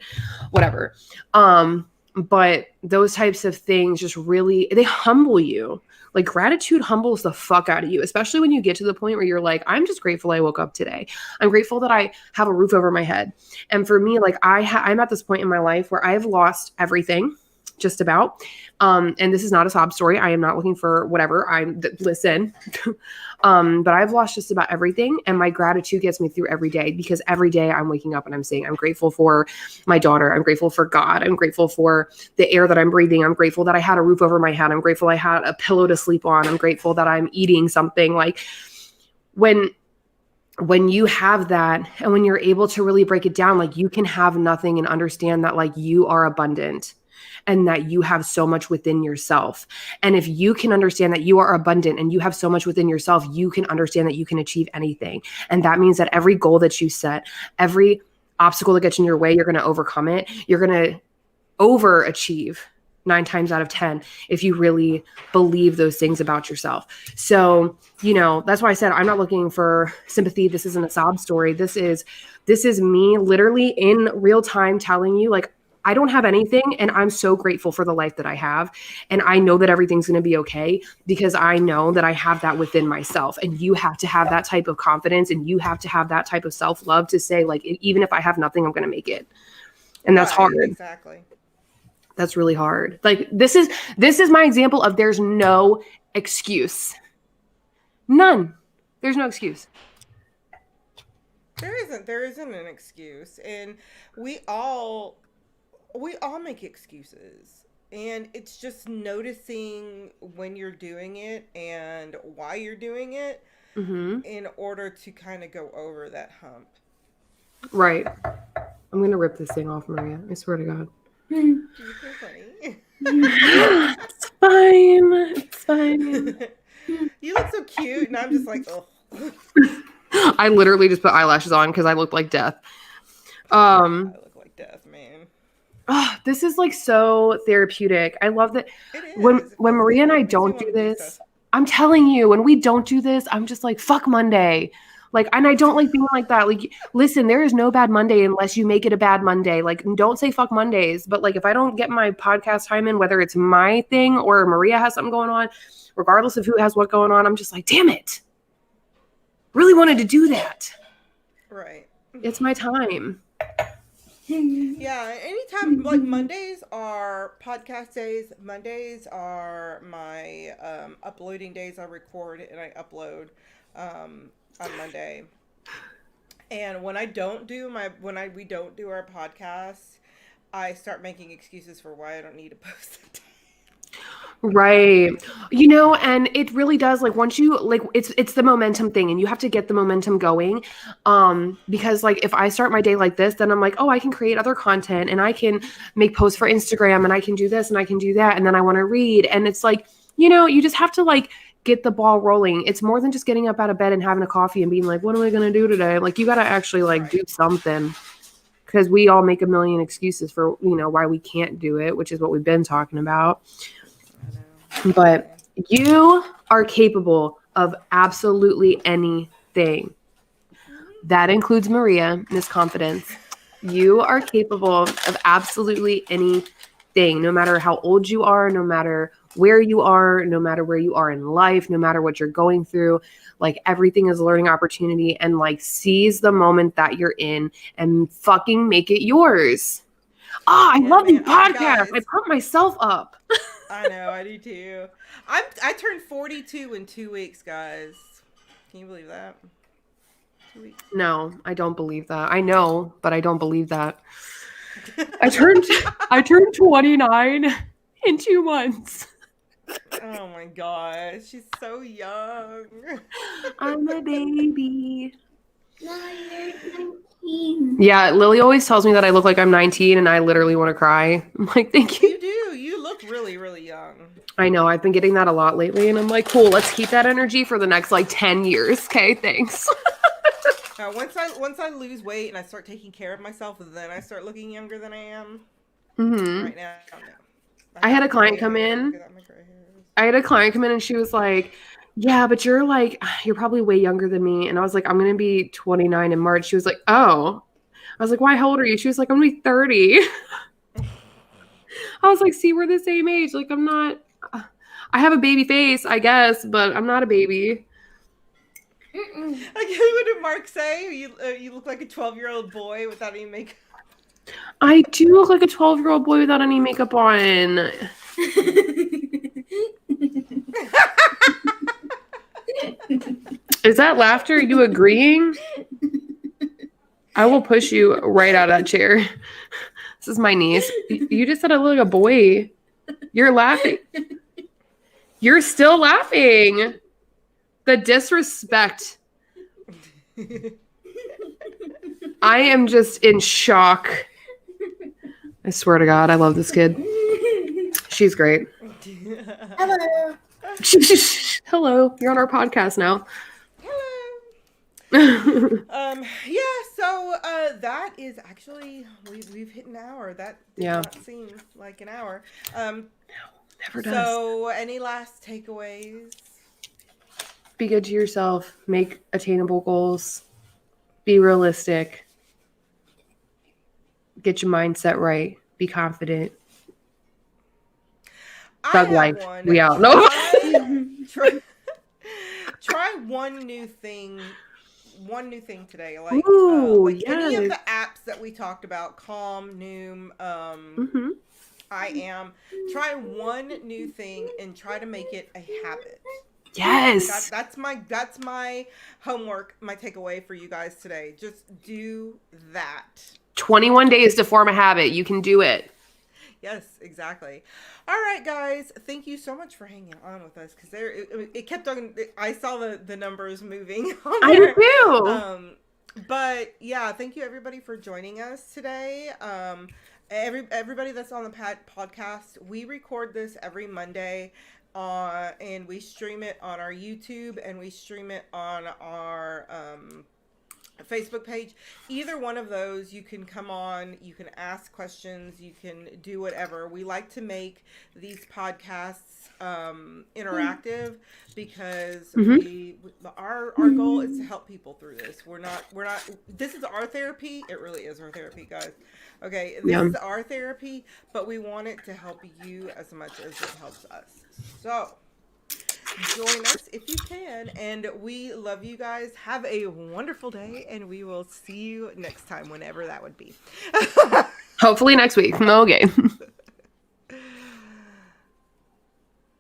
whatever. But those types of things just really they humble you. Like gratitude humbles the fuck out of you, especially when you get to the point where you're like, I'm just grateful I woke up today. I'm grateful that I have a roof over my head. And for me, like I'm at this point in my life where I've lost everything, just about. And this is not a sob story. I am not looking for whatever. Listen. But I've lost just about everything, and my gratitude gets me through every day because every day I'm waking up and I'm saying I'm grateful for my daughter. I'm grateful for God. I'm grateful for the air that I'm breathing. I'm grateful that I had a roof over my head. I'm grateful I had a pillow to sleep on. I'm grateful that I'm eating something. Like when you have that and when you're able to really break it down, like you can have nothing and understand that like you are abundant and that you have so much within yourself. And if you can understand that you are abundant and you have so much within yourself, you can understand that you can achieve anything. And that means that every goal that you set, every obstacle that gets in your way, you're going to overcome it. You're going to overachieve 9 times out of 10 if you really believe those things about yourself. So, that's why I said I'm not looking for sympathy. This isn't a sob story. This is me literally in real time telling you like I don't have anything and I'm so grateful for the life that I have, and I know that everything's going to be okay because I know that I have that within myself. And you have to have that type of confidence and you have to have that type of self-love to say like even if I have nothing I'm going to make it. And that's Right, hard. exactly. That's really hard. Like this is my example of there's no excuse. None. There's no excuse. There isn't an excuse, and we all we all make excuses, and it's just noticing when you're doing it and why you're doing it. Mm-hmm. in order to kind of go over that hump. Right. I'm going to rip this thing off, Maria. I swear to God. You're so funny. It's fine. It's fine. You look so cute, and I'm just like, oh. I literally just put eyelashes on because I look like death. I look like death, man. Oh, this is like so therapeutic. I love that. It is. When Maria and I don't do this, I'm telling you, when we don't do this, I'm just like, fuck Monday. Like, and I don't like being like that. Like, listen, there is no bad Monday unless you make it a bad Monday. Like, don't say fuck Mondays. But like, if I don't get my podcast time in, whether it's my thing or Maria has something going on, regardless of who has what going on, I'm just like, damn it. Really wanted to do that. Right. It's my time. Yeah, anytime, like Mondays are podcast days. Mondays are my uploading days. I record and I upload on Monday. And when I don't do we don't do our podcast, I start making excuses for why I don't need to post it. Right. You know, and it really does, like, once you like, it's the momentum thing, and you have to get the momentum going. Because like if I start my day like this, then I'm like, oh, I can create other content and I can make posts for Instagram and I can do this and I can do that, and then I want to read. And it's like, you know, you just have to like get the ball rolling. It's more than just getting up out of bed and having a coffee and being like, what am I gonna do today? Like, you gotta actually like do something. Because we all make a million excuses for, you know, why we can't do it, which is what we've been talking about. But you are capable of absolutely anything. That includes Maria, Miss Confidence. You are capable of absolutely anything, no matter how old you are, no matter where you are, no matter where you are in life, no matter what you're going through. Like, everything is a learning opportunity, and like, seize the moment that you're in and fucking make it yours. I love these podcasts. I pump myself up. I know, I do too. I turned 42 in 2 weeks, guys. Can you believe that? 2 weeks. No, I don't believe that. I know, but I don't believe that. I turned 29 in 2 months. Oh my gosh, she's so young. I'm a baby. No, you're 19. Yeah, Lily always tells me that I look like I'm 19, and I literally want to cry. I'm like, thank you. You do. You look really, really young. I know. I've been getting that a lot lately, and I'm like, cool, let's keep that energy for the next like 10 years. Okay, thanks. Once I lose weight and I start taking care of myself, then I start looking younger than I am. Mm-hmm. Right now, no. I had a client come in. And she was like, yeah, but you're probably way younger than me. And I was like, I'm going to be 29 in March. She was like, oh. I was like, why? How old are you? She was like, I'm going to be 30. I was like, see, we're the same age. Like, I'm not, I have a baby face, I guess, but I'm not a baby. Like, what did Mark say? You look like a 12-year-old boy without any makeup. I do look like a 12-year-old boy without any makeup on. Is that laughter? Are you agreeing? I will push you right out of that chair. This is my niece. You just said I look like a boy. You're laughing. You're still laughing. The disrespect. I am just in shock. I swear to God, I love this kid. She's great. Hello. Hello. You're on our podcast now. Yeah, so that is actually we've hit an hour. That did not seem like an hour. No, never does. So any last takeaways? Be good to yourself, make attainable goals, be realistic, get your mindset right, be confident. Thug life. We out. No. Try one new thing today. Like, any of the apps that we talked about, Calm, Noom, I Am. Try one new thing and try to make it a habit. Yes. That's my homework, my takeaway for you guys today. Just do that. 21 days to form a habit. You can do it. Yes, exactly. All right, guys. Thank you so much for hanging on with us because it kept on. I saw the numbers moving on I there. do too. But yeah, thank you everybody for joining us today. Everybody that's on the podcast, we record this every Monday, and we stream it on our YouTube and we stream it on our Facebook page. Either one of those, you can come on, you can ask questions, you can do whatever. We like to make these podcasts interactive because our goal is to help people through this. We're not this is our therapy. It really is our therapy, guys. Okay, this is our therapy, but we want it to help you as much as it helps us. So join us if you can, and we love you guys. Have a wonderful day, and we will see you next time, whenever that would be. Hopefully next week. Okay.